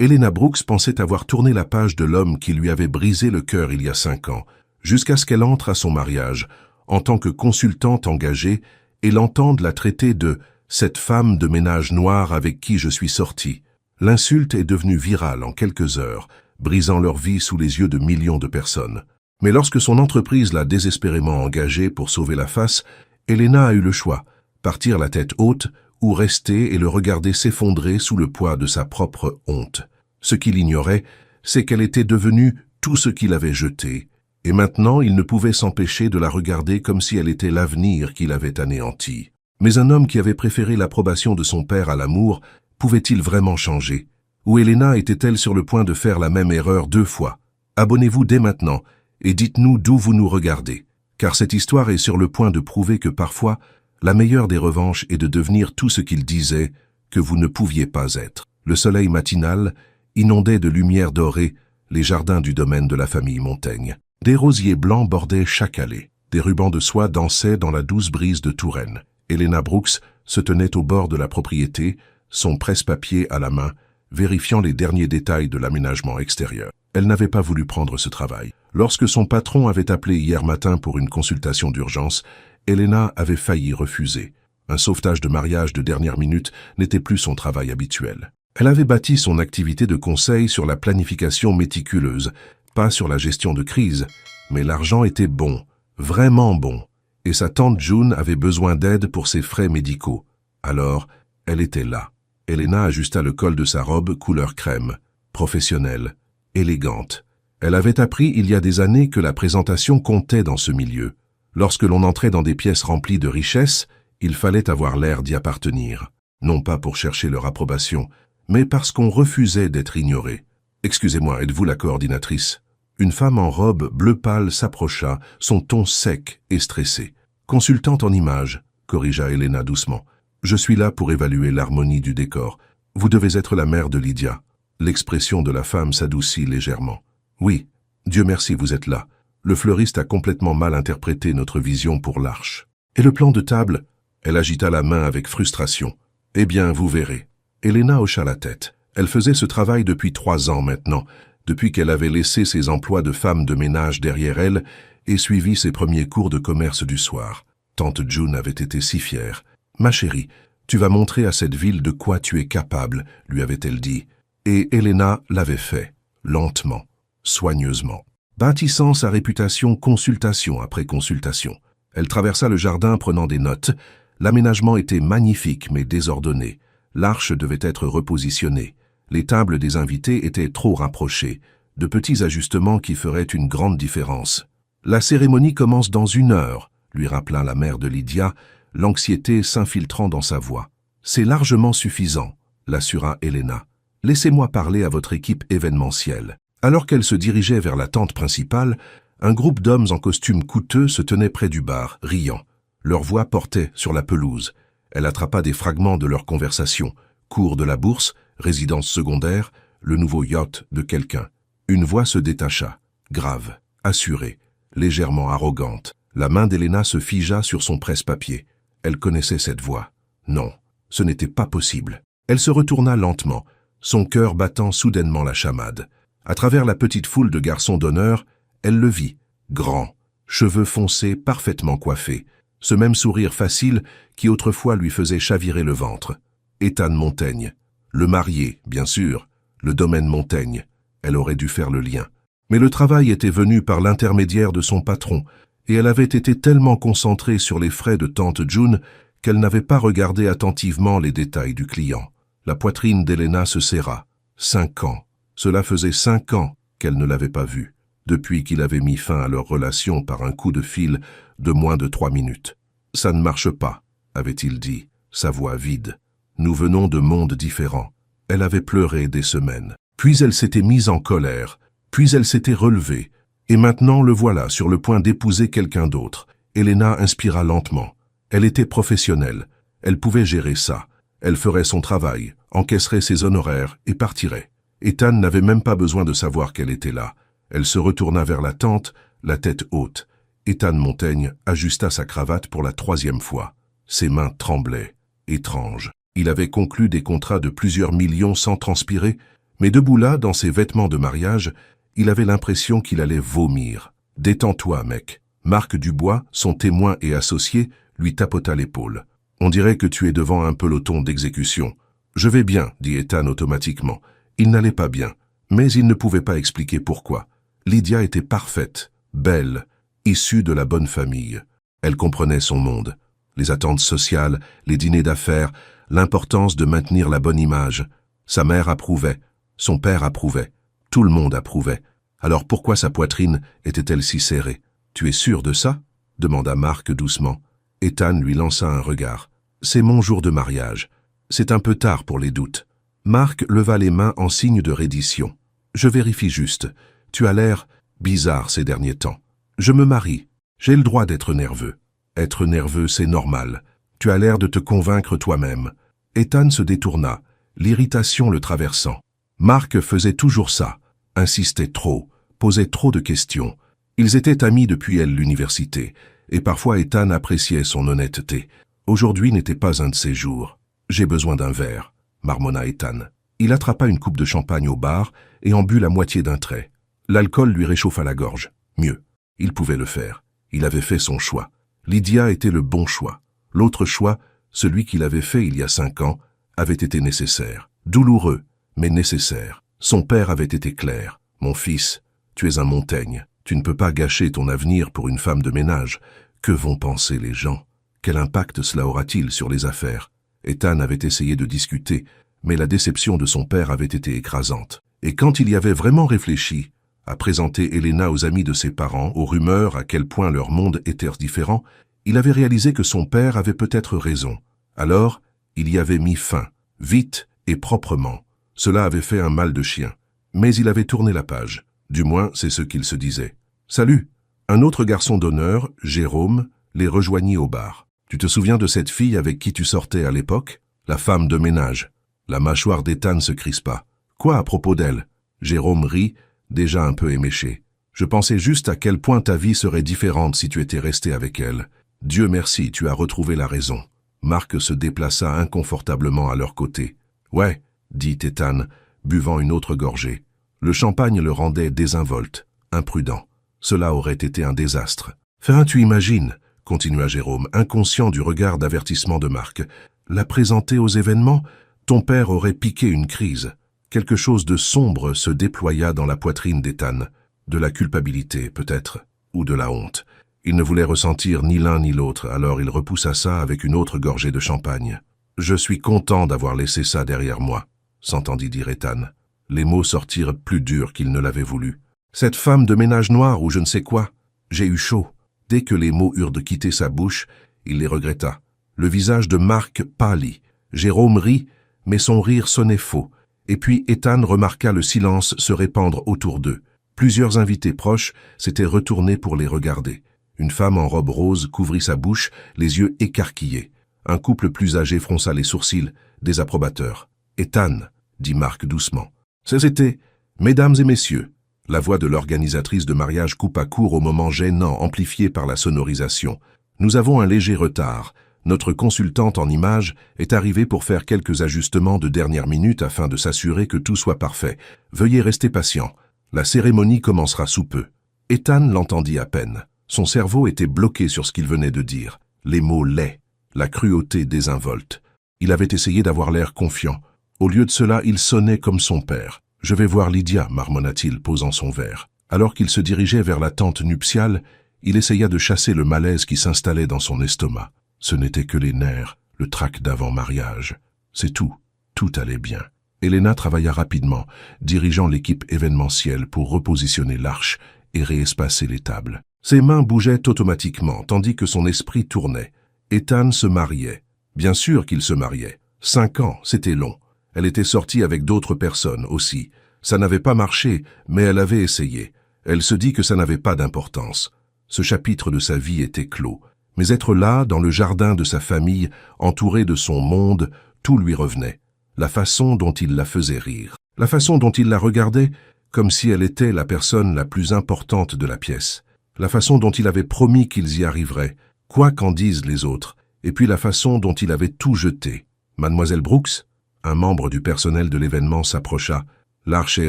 Helena Brooks pensait avoir tourné la page de l'homme qui lui avait brisé le cœur il y a 5 ans, jusqu'à ce qu'elle entre à son mariage, en tant que consultante engagée, et l'entende la traiter de « cette femme de ménage noire avec qui je suis sortie ». L'insulte est devenue virale en quelques heures, brisant leur vie sous les yeux de millions de personnes. Mais lorsque son entreprise l'a désespérément engagée pour sauver la face, Helena a eu le choix, partir la tête haute ou rester et le regarder s'effondrer sous le poids de sa propre honte. Ce qu'il ignorait, c'est qu'elle était devenue tout ce qu'il avait jeté, et maintenant il ne pouvait s'empêcher de la regarder comme si elle était l'avenir qu'il avait anéanti. Mais un homme qui avait préféré l'approbation de son père à l'amour, pouvait-il vraiment changer? Ou Helena était-elle sur le point de faire la même erreur 2 fois? Abonnez-vous dès maintenant et dites-nous d'où vous nous regardez, car cette histoire est sur le point de prouver que parfois, la meilleure des revanches est de devenir tout ce qu'il disait que vous ne pouviez pas être. Le soleil matinal inondait de lumière dorée les jardins du domaine de la famille Montaigne. Des rosiers blancs bordaient chaque allée. Des rubans de soie dansaient dans la douce brise de Touraine. Helena Brooks se tenait au bord de la propriété, son presse-papier à la main, vérifiant les derniers détails de l'aménagement extérieur. Elle n'avait pas voulu prendre ce travail. Lorsque son patron avait appelé hier matin pour une consultation d'urgence, Helena avait failli refuser. Un sauvetage de mariage de dernière minute n'était plus son travail habituel. Elle avait bâti son activité de conseil sur la planification méticuleuse, pas sur la gestion de crise, mais l'argent était bon, vraiment bon, et sa tante June avait besoin d'aide pour ses frais médicaux. Alors, elle était là. Helena ajusta le col de sa robe couleur crème, professionnelle, élégante. Elle avait appris il y a des années que la présentation comptait dans ce milieu. Lorsque l'on entrait dans des pièces remplies de richesses, il fallait avoir l'air d'y appartenir, non pas pour chercher leur approbation, mais parce qu'on refusait d'être ignoré. « Excusez-moi, êtes-vous la coordinatrice ?» Une femme en robe bleu pâle s'approcha, son ton sec et stressé. « Consultante en images », corrigea Helena doucement. « Je suis là pour évaluer l'harmonie du décor. Vous devez être la mère de Lydia. » L'expression de la femme s'adoucit légèrement. « Oui, Dieu merci, vous êtes là. Le fleuriste a complètement mal interprété notre vision pour l'arche. Et le plan de table ?» Elle agita la main avec frustration. « Eh bien, vous verrez. » Helena hocha la tête. Elle faisait ce travail depuis 3 ans maintenant, depuis qu'elle avait laissé ses emplois de femme de ménage derrière elle et suivi ses premiers cours de commerce du soir. Tante June avait été si fière. « Ma chérie, tu vas montrer à cette ville de quoi tu es capable, lui avait-elle dit. Et Helena l'avait fait, lentement, soigneusement, bâtissant sa réputation consultation après consultation. Elle traversa le jardin prenant des notes. L'aménagement était magnifique mais désordonné. L'arche devait être repositionnée. Les tables des invités étaient trop rapprochées. De petits ajustements qui feraient une grande différence. « La cérémonie commence dans 1 heure », lui rappela la mère de Lydia, l'anxiété s'infiltrant dans sa voix. « C'est largement suffisant », l'assura Helena. « Laissez-moi parler à votre équipe événementielle. » Alors qu'elle se dirigeait vers la tente principale, un groupe d'hommes en costume coûteux se tenait près du bar, riant. Leur voix portait sur la pelouse. Elle attrapa des fragments de leur conversation. Cours de la bourse, résidence secondaire, le nouveau yacht de quelqu'un. Une voix se détacha, grave, assurée, légèrement arrogante. La main d'Helena se figea sur son presse-papier. Elle connaissait cette voix. Non, ce n'était pas possible. Elle se retourna lentement, son cœur battant soudainement la chamade. À travers la petite foule de garçons d'honneur, elle le vit, grand, cheveux foncés parfaitement coiffés, ce même sourire facile qui autrefois lui faisait chavirer le ventre. Ethan Montaigne, le marié, bien sûr, le domaine Montaigne. Elle aurait dû faire le lien. Mais le travail était venu par l'intermédiaire de son patron, et elle avait été tellement concentrée sur les frais de tante June qu'elle n'avait pas regardé attentivement les détails du client. La poitrine d'Helena se serra. 5 ans. Cela faisait 5 ans qu'elle ne l'avait pas vu, depuis qu'il avait mis fin à leur relation par un coup de fil de moins de 3 minutes. « Ça ne marche pas », avait-il dit, sa voix vide. « Nous venons de mondes différents. » Elle avait pleuré des semaines. Puis elle s'était mise en colère, puis elle s'était relevée, et maintenant le voilà sur le point d'épouser quelqu'un d'autre. Helena inspira lentement. Elle était professionnelle, elle pouvait gérer ça. Elle ferait son travail, encaisserait ses honoraires et partirait. Ethan n'avait même pas besoin de savoir qu'elle était là. Elle se retourna vers la tente, la tête haute. Ethan Montaigne ajusta sa cravate pour la 3e fois. Ses mains tremblaient. Étrange. Il avait conclu des contrats de plusieurs millions sans transpirer, Mais debout là, dans ses vêtements de mariage, il avait l'impression qu'il allait vomir. « Détends-toi, mec. » Marc Dubois, son témoin et associé, lui tapota l'épaule. « On dirait que tu es devant un peloton d'exécution. »« Je vais bien, » dit Ethan automatiquement. Il n'allait pas bien, mais il ne pouvait pas expliquer pourquoi. Lydia était parfaite, belle, issue de la bonne famille. Elle comprenait son monde, les attentes sociales, les dîners d'affaires, l'importance de maintenir la bonne image. Sa mère approuvait, son père approuvait, tout le monde approuvait. Alors pourquoi sa poitrine était-elle si serrée? « Tu es sûr de ça ?» demanda Marc doucement. Ethan lui lança un regard. « C'est mon jour de mariage. C'est un peu tard pour les doutes. » Marc leva les mains en signe de reddition. « Je vérifie juste. Tu as l'air bizarre ces derniers temps. Je me marie. J'ai le droit d'être nerveux. Être nerveux, c'est normal. Tu as l'air de te convaincre toi-même. » Ethan se détourna, l'irritation le traversant. Marc faisait toujours ça, insistait trop, posait trop de questions. Ils étaient amis depuis l'université, et parfois Ethan appréciait son honnêteté. Aujourd'hui n'était pas un de ces jours. « J'ai besoin d'un verre », marmonna Ethan. Il attrapa une coupe de champagne au bar et en but la moitié d'un trait. L'alcool lui réchauffa la gorge. Mieux, il pouvait le faire. Il avait fait son choix. Lydia était le bon choix. L'autre choix, celui qu'il avait fait il y a 5 ans, avait été nécessaire. Douloureux, mais nécessaire. Son père avait été clair. « Mon fils, tu es un Montaigne. Tu ne peux pas gâcher ton avenir pour une femme de ménage. Que vont penser les gens? Quel impact cela aura-t-il sur les affaires ?» Ethan avait essayé de discuter, mais la déception de son père avait été écrasante. Et quand il y avait vraiment réfléchi, à présenter Elena aux amis de ses parents, aux rumeurs à quel point leur monde était différent, il avait réalisé que son père avait peut-être raison. Alors, il y avait mis fin, vite et proprement. Cela avait fait un mal de chien. Mais il avait tourné la page. Du moins, c'est ce qu'il se disait. « Salut !» Un autre garçon d'honneur, Jérôme, les rejoignit au bar. « Tu te souviens de cette fille avec qui tu sortais à l'époque? La femme de ménage. » La mâchoire d'Ethan se crispa. « Quoi à propos d'elle ?» Jérôme rit, déjà un peu éméché. « Je pensais juste à quel point ta vie serait différente si tu étais resté avec elle. Dieu merci, tu as retrouvé la raison. » Marc se déplaça inconfortablement à leur côté. « Ouais, » dit Ethan, buvant une autre gorgée. Le champagne le rendait désinvolte, imprudent. Cela aurait été un désastre. « Enfin, tu imagines, » continua Jérôme, inconscient du regard d'avertissement de Marc. « La présenter aux événements, ton père aurait piqué une crise. » Quelque chose de sombre se déploya dans la poitrine d'Ethan. De la culpabilité, peut-être, ou de la honte. Il ne voulait ressentir ni l'un ni l'autre, alors il repoussa ça avec une autre gorgée de champagne. « Je suis content d'avoir laissé ça derrière moi », s'entendit dire Ethan. Les mots sortirent plus durs qu'il ne l'avait voulu. « Cette femme de ménage noir ou je ne sais quoi. » J'ai eu chaud. Dès que les mots eurent de quitter sa bouche, il les regretta. Le visage de Marc pâlit. Jérôme rit, mais son rire sonnait faux. Et puis Ethan remarqua le silence se répandre autour d'eux. Plusieurs invités proches s'étaient retournés pour les regarder. Une femme en robe rose couvrit sa bouche, les yeux écarquillés. Un couple plus âgé fronça les sourcils, des approbateurs. « Ethan », dit Marc doucement. C'était « Mesdames et messieurs ». La voix de l'organisatrice de mariage coupa court au moment gênant amplifié par la sonorisation. « Nous avons un léger retard. Notre consultante en images est arrivée pour faire quelques ajustements de dernière minute afin de s'assurer que tout soit parfait. Veuillez rester patient. La cérémonie commencera sous peu. » Ethan l'entendit à peine. Son cerveau était bloqué sur ce qu'il venait de dire. Les mots laids, la cruauté désinvolte. Il avait essayé d'avoir l'air confiant. Au lieu de cela, il sonnait comme son père. « Je vais voir Lydia », marmonna-t-il, posant son verre. Alors qu'il se dirigeait vers la tente nuptiale, il essaya de chasser le malaise qui s'installait dans son estomac. Ce n'était que les nerfs, le trac d'avant-mariage. C'est tout. Tout allait bien. Elena travailla rapidement, dirigeant l'équipe événementielle pour repositionner l'arche et réespacer les tables. Ses mains bougeaient automatiquement, tandis que son esprit tournait. Ethan se mariait. Bien sûr qu'il se mariait. 5 ans, c'était long. Elle était sortie avec d'autres personnes aussi. Ça n'avait pas marché, mais elle avait essayé. Elle se dit que ça n'avait pas d'importance. Ce chapitre de sa vie était clos. Mais être là, dans le jardin de sa famille, entouré de son monde, tout lui revenait. La façon dont il la faisait rire. La façon dont il la regardait, comme si elle était la personne la plus importante de la pièce. La façon dont il avait promis qu'ils y arriveraient, quoi qu'en disent les autres. Et puis la façon dont il avait tout jeté. Mademoiselle Brooks, un membre du personnel de l'événement s'approcha. L'arche est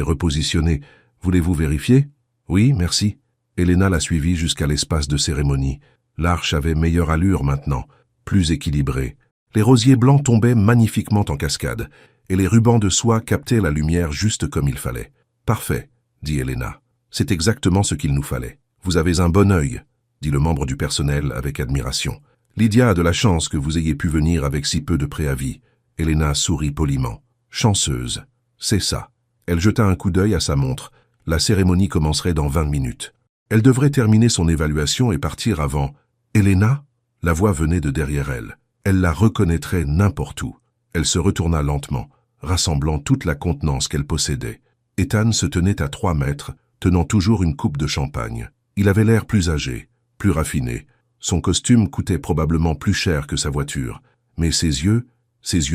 repositionnée. Voulez-vous vérifier? Oui, merci. Elena l'a suivi jusqu'à l'espace de cérémonie. L'arche avait meilleure allure maintenant, plus équilibrée. Les rosiers blancs tombaient magnifiquement en cascade, et les rubans de soie captaient la lumière juste comme il fallait. Parfait, dit Elena. C'est exactement ce qu'il nous fallait. Vous avez un bon œil, dit le membre du personnel avec admiration. Lydia a de la chance que vous ayez pu venir avec si peu de préavis. Elena sourit poliment. Chanceuse. C'est ça. Elle jeta un coup d'œil à sa montre. La cérémonie commencerait dans 20 minutes. Elle devrait terminer son évaluation et partir avant. Elena? La voix venait de derrière elle. Elle la reconnaîtrait n'importe où. Elle se retourna lentement, rassemblant toute la contenance qu'elle possédait. Ethan se tenait à 3 mètres, tenant toujours une coupe de champagne. Il avait l'air plus âgé, plus raffiné. Son costume coûtait probablement plus cher que sa voiture, mais ses yeux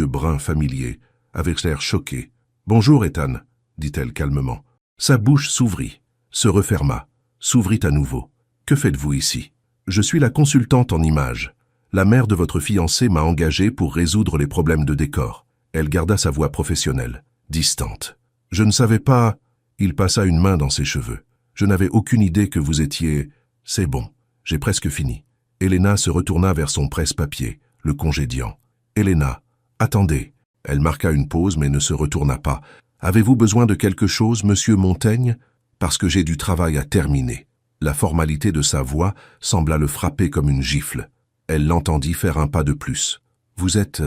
bruns familiers, avaient l'air choqués. « Bonjour, Ethan, » dit-elle calmement. Sa bouche s'ouvrit, se referma, s'ouvrit à nouveau. « Que faites-vous ici? Je suis la consultante en images. La mère de votre fiancé m'a engagée pour résoudre les problèmes de décor. » Elle garda sa voix professionnelle, distante. « Je ne savais pas... » Il passa une main dans ses cheveux. « Je n'avais aucune idée que vous étiez... » « C'est bon, j'ai presque fini. » Elena se retourna vers son presse-papier, le congédiant. « Elena, attendez. » Elle marqua une pause mais ne se retourna pas. « Avez-vous besoin de quelque chose, monsieur Montaigne? Parce que j'ai du travail à terminer. » La formalité de sa voix sembla le frapper comme une gifle. Elle l'entendit faire un pas de plus. « Vous êtes...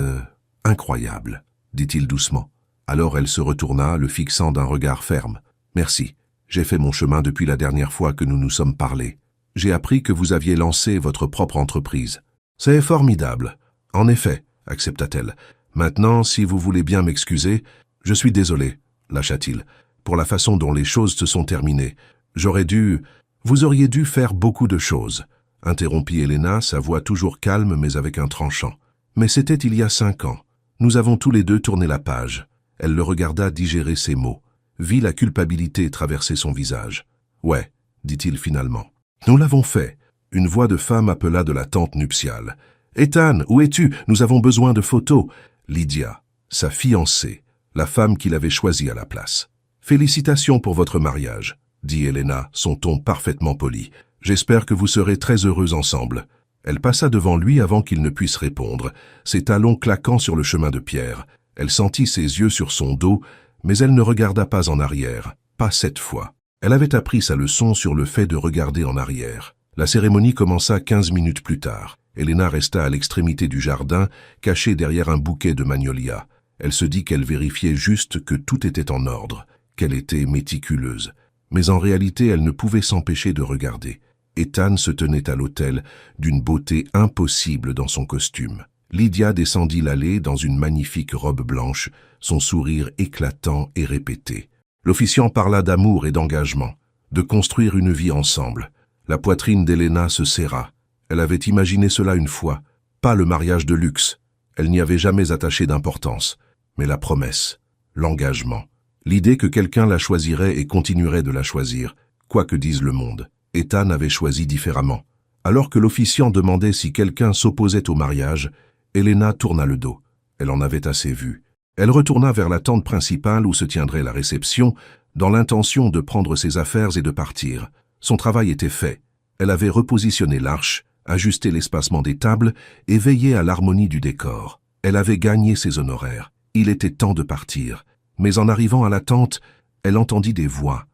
incroyable, » dit-il doucement. Alors elle se retourna, le fixant d'un regard ferme. « Merci, j'ai fait mon chemin depuis la dernière fois que nous nous sommes parlé. J'ai appris que vous aviez lancé votre propre entreprise. C'est formidable. En effet, accepta-t-elle. Maintenant, si vous voulez bien m'excuser, je suis désolé, lâcha-t-il, pour la façon dont les choses se sont terminées. Vous auriez dû faire beaucoup de choses, interrompit Elena, sa voix toujours calme mais avec un tranchant. Mais c'était il y a 5 ans. Nous avons tous les deux tourné la page. Elle le regarda digérer ses mots, vit la culpabilité traverser son visage. Ouais, dit-il finalement. Nous l'avons fait. Une voix de femme appela de la tente nuptiale. Ethan, où es-tu? Nous avons besoin de photos. Lydia, sa fiancée, la femme qu'il avait choisie à la place. Félicitations pour votre mariage, dit Elena, son ton parfaitement poli. J'espère que vous serez très heureux ensemble. Elle passa devant lui avant qu'il ne puisse répondre, ses talons claquant sur le chemin de pierre. Elle sentit ses yeux sur son dos, mais elle ne regarda pas en arrière, pas cette fois. Elle avait appris sa leçon sur le fait de regarder en arrière. La cérémonie commença 15 minutes plus tard. Elena resta à l'extrémité du jardin, cachée derrière un bouquet de magnolias. Elle se dit qu'elle vérifiait juste que tout était en ordre, qu'elle était méticuleuse. Mais en réalité, elle ne pouvait s'empêcher de regarder. Ethan se tenait à l'autel, d'une beauté impossible dans son costume. Lydia descendit l'allée dans une magnifique robe blanche, son sourire éclatant et répété. L'officiant parla d'amour et d'engagement, de construire une vie ensemble. La poitrine d'Elena se serra. Elle avait imaginé cela une fois, pas le mariage de luxe. Elle n'y avait jamais attaché d'importance, mais la promesse, l'engagement, l'idée que quelqu'un la choisirait et continuerait de la choisir, quoi que dise le monde. Ethan avait choisi différemment. Alors que l'officiant demandait si quelqu'un s'opposait au mariage, Elena tourna le dos. Elle en avait assez vu. Elle retourna vers la tente principale où se tiendrait la réception, dans l'intention de prendre ses affaires et de partir. Son travail était fait. Elle avait repositionné l'arche, ajusté l'espacement des tables et veillé à l'harmonie du décor. Elle avait gagné ses honoraires. Il était temps de partir. Mais en arrivant à la tente, elle entendit des voix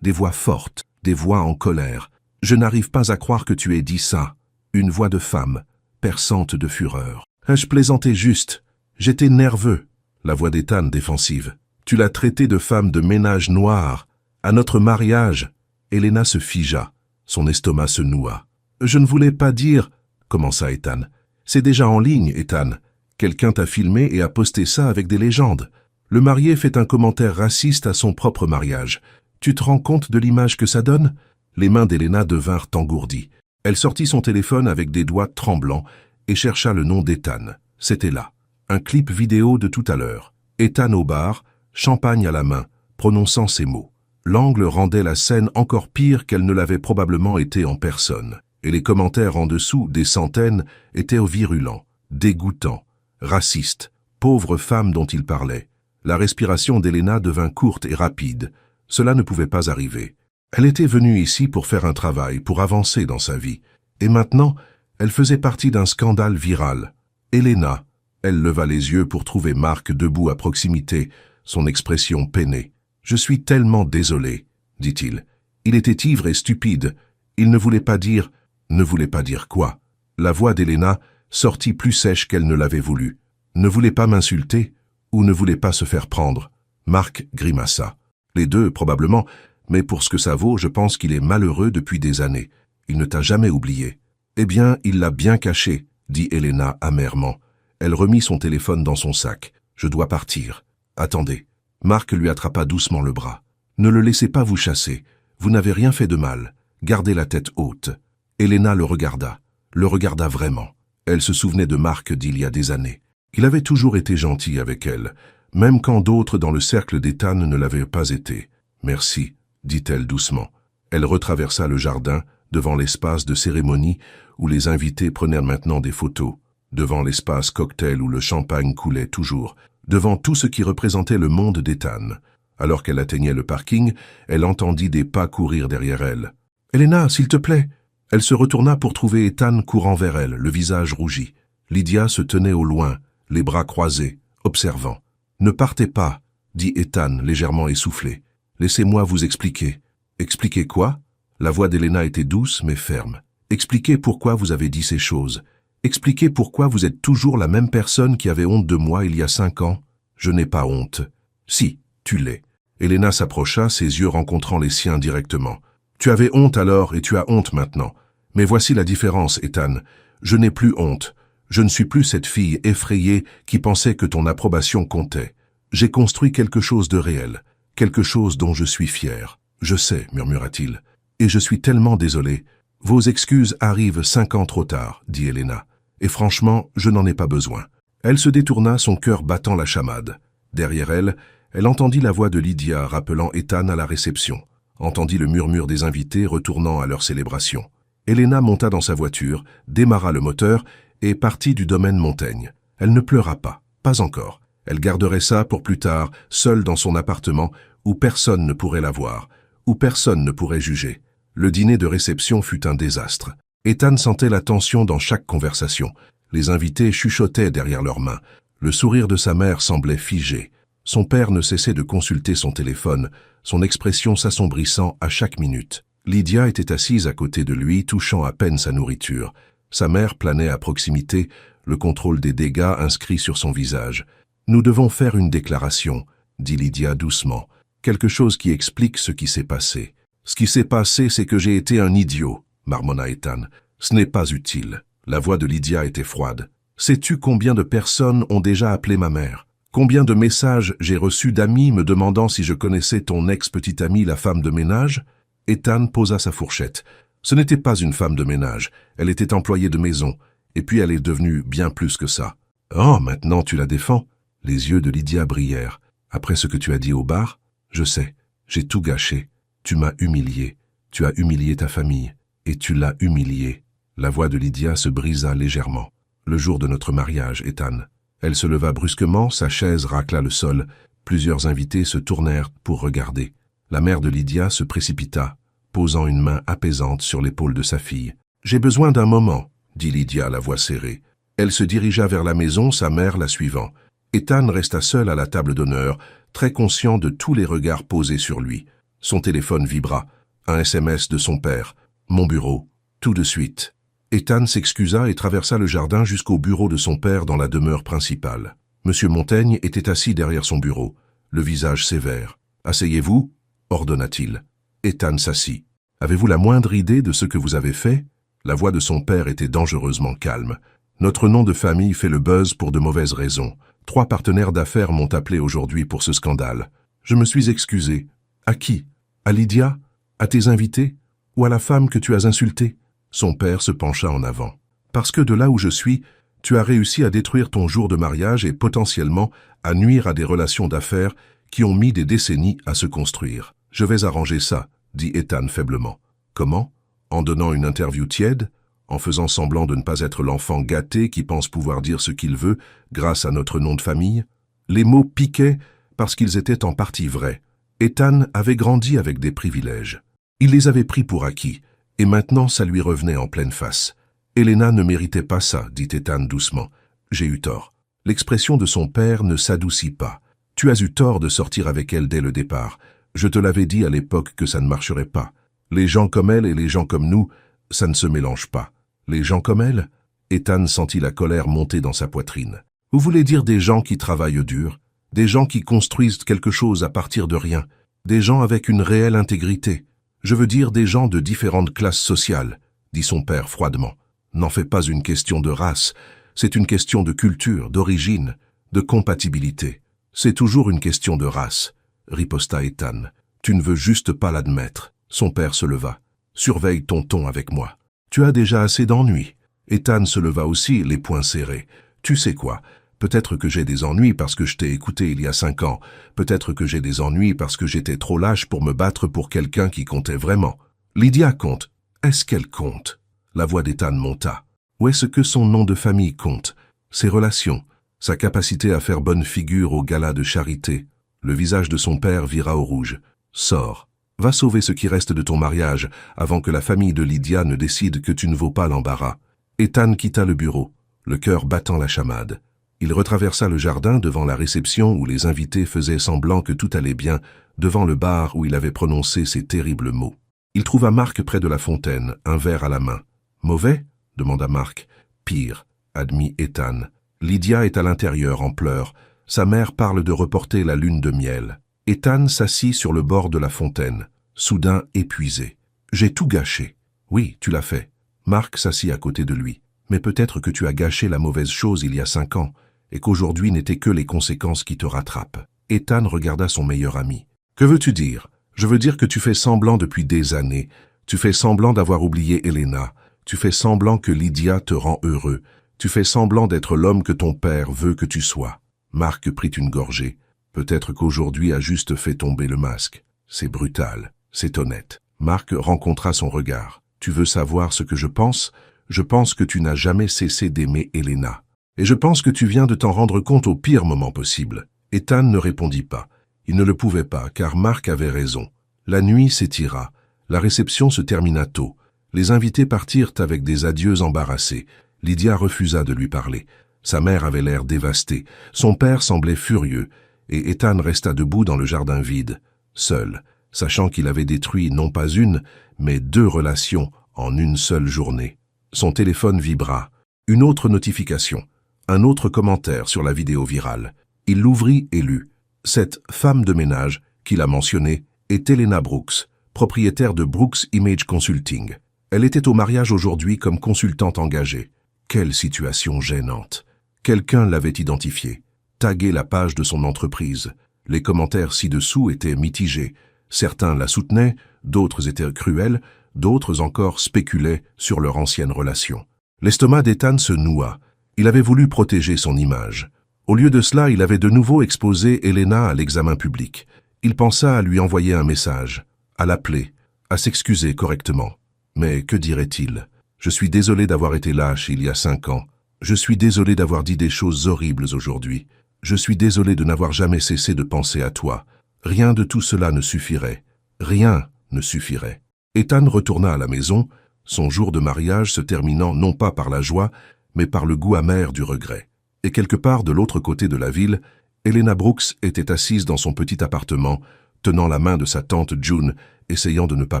fortes, des voix en colère. « Je n'arrive pas à croire que tu aies dit ça. » Une voix de femme, perçante de fureur. « Je plaisantais juste. J'étais nerveux. » La voix d'Ethan défensive. « Tu l'as traitée de femme de ménage noire. À notre mariage. » Elena se figea. Son estomac se noua. « Je ne voulais pas dire... » commença Ethan. « C'est déjà en ligne, Ethan. Quelqu'un t'a filmé et a posté ça avec des légendes. Le marié fait un commentaire raciste à son propre mariage. Tu te rends compte de l'image que ça donne ?» Les mains d'Elena devinrent engourdies. Elle sortit son téléphone avec des doigts tremblants et chercha le nom d'Ethan. C'était là. Un clip vidéo de tout à l'heure. Ethan au bar, champagne à la main, prononçant ces mots. L'angle rendait la scène encore pire qu'elle ne l'avait probablement été en personne. Et les commentaires en dessous, des centaines, étaient virulents, dégoûtants, racistes, pauvre femme dont il parlait. La respiration d'Elena devint courte et rapide. Cela ne pouvait pas arriver. Elle était venue ici pour faire un travail, pour avancer dans sa vie. Et maintenant, elle faisait partie d'un scandale viral. Elena, elle leva les yeux pour trouver Marc debout à proximité, son expression peinée. « Je suis tellement désolé, » dit-il. Il était ivre et stupide. Il ne voulait pas dire... Ne voulait pas dire quoi? La voix d'Elena sortit plus sèche qu'elle ne l'avait voulu. Ne voulait pas m'insulter ou ne voulait pas se faire prendre? Marc grimaça. Les deux, probablement, mais pour ce que ça vaut, je pense qu'il est malheureux depuis des années. Il ne t'a jamais oublié. Eh bien, il l'a bien caché, dit Elena amèrement. Elle remit son téléphone dans son sac. Je dois partir. Attendez. Marc lui attrapa doucement le bras. Ne le laissez pas vous chasser. Vous n'avez rien fait de mal. Gardez la tête haute. Elena le regarda vraiment. Elle se souvenait de Marc d'il y a des années. Il avait toujours été gentil avec elle, même quand d'autres dans le cercle d'Ethan ne l'avaient pas été. « Merci », dit-elle doucement. Elle retraversa le jardin, devant l'espace de cérémonie où les invités prenaient maintenant des photos, devant l'espace cocktail où le champagne coulait toujours, devant tout ce qui représentait le monde d'Ethan. Alors qu'elle atteignait le parking, elle entendit des pas courir derrière elle. « Elena, s'il te plaît !» Elle se retourna pour trouver Ethan courant vers elle, le visage rougi. Lydia se tenait au loin, les bras croisés, observant. « Ne partez pas, » dit Ethan, légèrement essoufflé. « Laissez-moi vous expliquer. » « Expliquer quoi ?» La voix d'Elena était douce mais ferme. « Expliquez pourquoi vous avez dit ces choses. Expliquez pourquoi vous êtes toujours la même personne qui avait honte de moi il y a 5 ans. Je n'ai pas honte. »« Si, tu l'es. » Elena s'approcha, ses yeux rencontrant les siens directement. « Tu avais honte alors et tu as honte maintenant. Mais voici la différence, Ethan. Je n'ai plus honte. Je ne suis plus cette fille effrayée qui pensait que ton approbation comptait. J'ai construit quelque chose de réel, quelque chose dont je suis fier. Je sais, murmura-t-il. Et je suis tellement désolé. Vos excuses arrivent 5 ans trop tard, dit Elena. Et franchement, je n'en ai pas besoin. Elle se détourna, son cœur battant la chamade. Derrière elle, elle entendit la voix de Lydia rappelant Ethan à la réception. Entendit le murmure des invités retournant à leur célébration. Elena monta dans sa voiture, démarra le moteur et partit du domaine Montaigne. Elle ne pleura pas, pas encore. Elle garderait ça pour plus tard, seule dans son appartement, où personne ne pourrait la voir, où personne ne pourrait juger. Le dîner de réception fut un désastre. Ethan sentait la tension dans chaque conversation. Les invités chuchotaient derrière leurs mains. Le sourire de sa mère semblait figé. Son père ne cessait de consulter son téléphone, son expression s'assombrissant à chaque minute. Lydia était assise à côté de lui, touchant à peine sa nourriture. Sa mère planait à proximité, le contrôle des dégâts inscrit sur son visage. « Nous devons faire une déclaration », dit Lydia doucement. « Quelque chose qui explique ce qui s'est passé. »« Ce qui s'est passé, c'est que j'ai été un idiot, » marmonna Ethan. « Ce n'est pas utile. » La voix de Lydia était froide. « Sais-tu combien de personnes ont déjà appelé ma mère ? Combien de messages j'ai reçus d'amis me demandant si je connaissais ton ex-petite amie, la femme de ménage ?» Ethan posa sa fourchette. Ce n'était pas une femme de ménage, elle était employée de maison, et puis elle est devenue bien plus que ça. « Oh, maintenant tu la défends ?» Les yeux de Lydia brillèrent. « Après ce que tu as dit au bar, je sais, j'ai tout gâché. Tu m'as humilié, tu as humilié ta famille, et tu l'as humilié. » La voix de Lydia se brisa légèrement. « Le jour de notre mariage, Ethan. » Elle se leva brusquement, sa chaise racla le sol. Plusieurs invités se tournèrent pour regarder. La mère de Lydia se précipita, posant une main apaisante sur l'épaule de sa fille. « J'ai besoin d'un moment, » dit Lydia, la voix serrée. Elle se dirigea vers la maison, sa mère la suivant. Ethan resta seul à la table d'honneur, très conscient de tous les regards posés sur lui. Son téléphone vibra. Un SMS de son père. « Mon bureau. Tout de suite. » Ethan s'excusa et traversa le jardin jusqu'au bureau de son père dans la demeure principale. Monsieur Montaigne était assis derrière son bureau, le visage sévère. « Asseyez-vous » ordonna-t-il. Ethan s'assit. « Avez-vous la moindre idée de ce que vous avez fait ?» La voix de son père était dangereusement calme. « Notre nom de famille fait le buzz pour de mauvaises raisons. 3 partenaires d'affaires m'ont appelé aujourd'hui pour ce scandale. Je me suis excusé. À qui? À Lydia? À tes invités? Ou à la femme que tu as insultée ?» Son père se pencha en avant. « Parce que de là où je suis, tu as réussi à détruire ton jour de mariage et potentiellement à nuire à des relations d'affaires qui ont mis des décennies à se construire. Je vais arranger ça, » dit Ethan faiblement. « Comment? En donnant une interview tiède? En faisant semblant de ne pas être l'enfant gâté qui pense pouvoir dire ce qu'il veut grâce à notre nom de famille ?» Les mots piquaient, parce qu'ils étaient en partie vrais. Ethan avait grandi avec des privilèges. Il les avait pris pour acquis, et maintenant ça lui revenait en pleine face. « Elena ne méritait pas ça, dit Ethan doucement. J'ai eu tort. » L'expression de son père ne s'adoucit pas. « Tu as eu tort de sortir avec elle dès le départ. Je te l'avais dit à l'époque que ça ne marcherait pas. Les gens comme elle et les gens comme nous, ça ne se mélange pas. Les gens comme elle ?» Ethan sentit la colère monter dans sa poitrine. « Vous voulez dire des gens qui travaillent dur, des gens qui construisent quelque chose à partir de rien, des gens avec une réelle intégrité. Je veux dire des gens de différentes classes sociales, » dit son père froidement. « N'en fais pas une question de race, c'est une question de culture, d'origine, de compatibilité. C'est toujours une question de race, » riposta Ethan. « Tu ne veux juste pas l'admettre. » Son père se leva. « Surveille ton ton avec moi. Tu as déjà assez d'ennuis. » Ethan se leva aussi, les poings serrés. « Tu sais quoi? Peut-être que j'ai des ennuis parce que je t'ai écouté il y a 5 ans. Peut-être que j'ai des ennuis parce que j'étais trop lâche pour me battre pour quelqu'un qui comptait vraiment. Lydia compte. Est-ce qu'elle compte? » La voix d'Ethan monta. Où est-ce que son nom de famille compte? Ses relations, sa capacité à faire bonne figure au gala de charité. Le visage de son père vira au rouge. Sors. Va sauver ce qui reste de ton mariage avant que la famille de Lydia ne décide que tu ne vaux pas l'embarras. Ethan quitta le bureau, le cœur battant la chamade. Il retraversa le jardin devant la réception où les invités faisaient semblant que tout allait bien, devant le bar où il avait prononcé ces terribles mots. Il trouva Marc près de la fontaine, un verre à la main. « Mauvais ?» demanda Marc. « Pire, » admit Ethan. Lydia est à l'intérieur en pleurs. Sa mère parle de reporter la lune de miel. Ethan s'assit sur le bord de la fontaine, soudain épuisé. « J'ai tout gâché. »« Oui, tu l'as fait. » Marc s'assit à côté de lui. « Mais peut-être que tu as gâché la mauvaise chose il y a 5 ans, et qu'aujourd'hui n'étaient que les conséquences qui te rattrapent. » Ethan regarda son meilleur ami. « Que veux-tu dire? Je veux dire que tu fais semblant depuis des années. Tu fais semblant d'avoir oublié Elena. Tu fais semblant que Lydia te rend heureux. Tu fais semblant d'être l'homme que ton père veut que tu sois. » Marc prit une gorgée. Peut-être qu'aujourd'hui a juste fait tomber le masque. C'est brutal, c'est honnête. Marc rencontra son regard. Tu veux savoir ce que je pense? Je pense que tu n'as jamais cessé d'aimer Elena. Et je pense que tu viens de t'en rendre compte au pire moment possible. Ethan ne répondit pas. Il ne le pouvait pas, car Marc avait raison. La nuit s'étira. La réception se termina tôt. Les invités partirent avec des adieux embarrassés. Lydia refusa de lui parler. Sa mère avait l'air dévastée. Son père semblait furieux. Et Ethan resta debout dans le jardin vide, seul, sachant qu'il avait détruit non pas une, mais 2 relations en une seule journée. Son téléphone vibra. Une autre notification. Un autre commentaire sur la vidéo virale. Il l'ouvrit et lut. Cette femme de ménage, qu'il a mentionnée, est Elena Brooks, propriétaire de Brooks Image Consulting. Elle était au mariage aujourd'hui comme consultante engagée. Quelle situation gênante. Quelqu'un l'avait identifiée. Tagué la page de son entreprise. Les commentaires ci-dessous étaient mitigés. Certains la soutenaient, d'autres étaient cruels, d'autres encore spéculaient sur leur ancienne relation. L'estomac d'Ethan se noua. Il avait voulu protéger son image. Au lieu de cela, il avait de nouveau exposé Elena à l'examen public. Il pensa à lui envoyer un message, à l'appeler, à s'excuser correctement. Mais que dirait-il? Je suis désolé d'avoir été lâche il y a 5 ans. Je suis désolé d'avoir dit des choses horribles aujourd'hui. Je suis désolé de n'avoir jamais cessé de penser à toi. Rien de tout cela ne suffirait. Rien ne suffirait. Ethan retourna à la maison, son jour de mariage se terminant non pas par la joie, mais par le goût amer du regret. Et quelque part de l'autre côté de la ville, Elena Brooks était assise dans son petit appartement, tenant la main de sa tante June, essayant de ne pas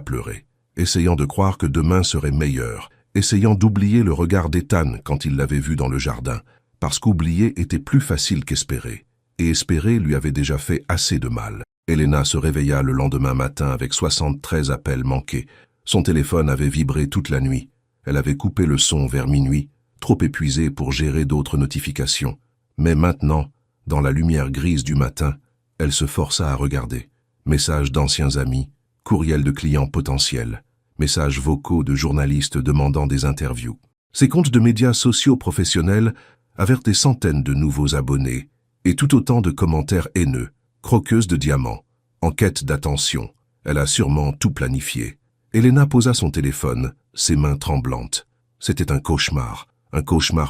pleurer, essayant de croire que demain serait meilleur, essayant d'oublier le regard d'Ethan quand il l'avait vue dans le jardin, parce qu'oublier était plus facile qu'espérer, et espérer lui avait déjà fait assez de mal. Elena se réveilla le lendemain matin avec 73 appels manqués. Son téléphone avait vibré toute la nuit. Elle avait coupé le son vers minuit, trop épuisée pour gérer d'autres notifications. Mais maintenant, dans la lumière grise du matin, elle se força à regarder. Messages d'anciens amis, courriels de clients potentiels, messages vocaux de journalistes demandant des interviews. Ses comptes de médias sociaux professionnels avaient des centaines de nouveaux abonnés et tout autant de commentaires haineux, croqueuse de diamants, en quête d'attention. Elle a sûrement tout planifié. Elena posa son téléphone, ses mains tremblantes. C'était un cauchemar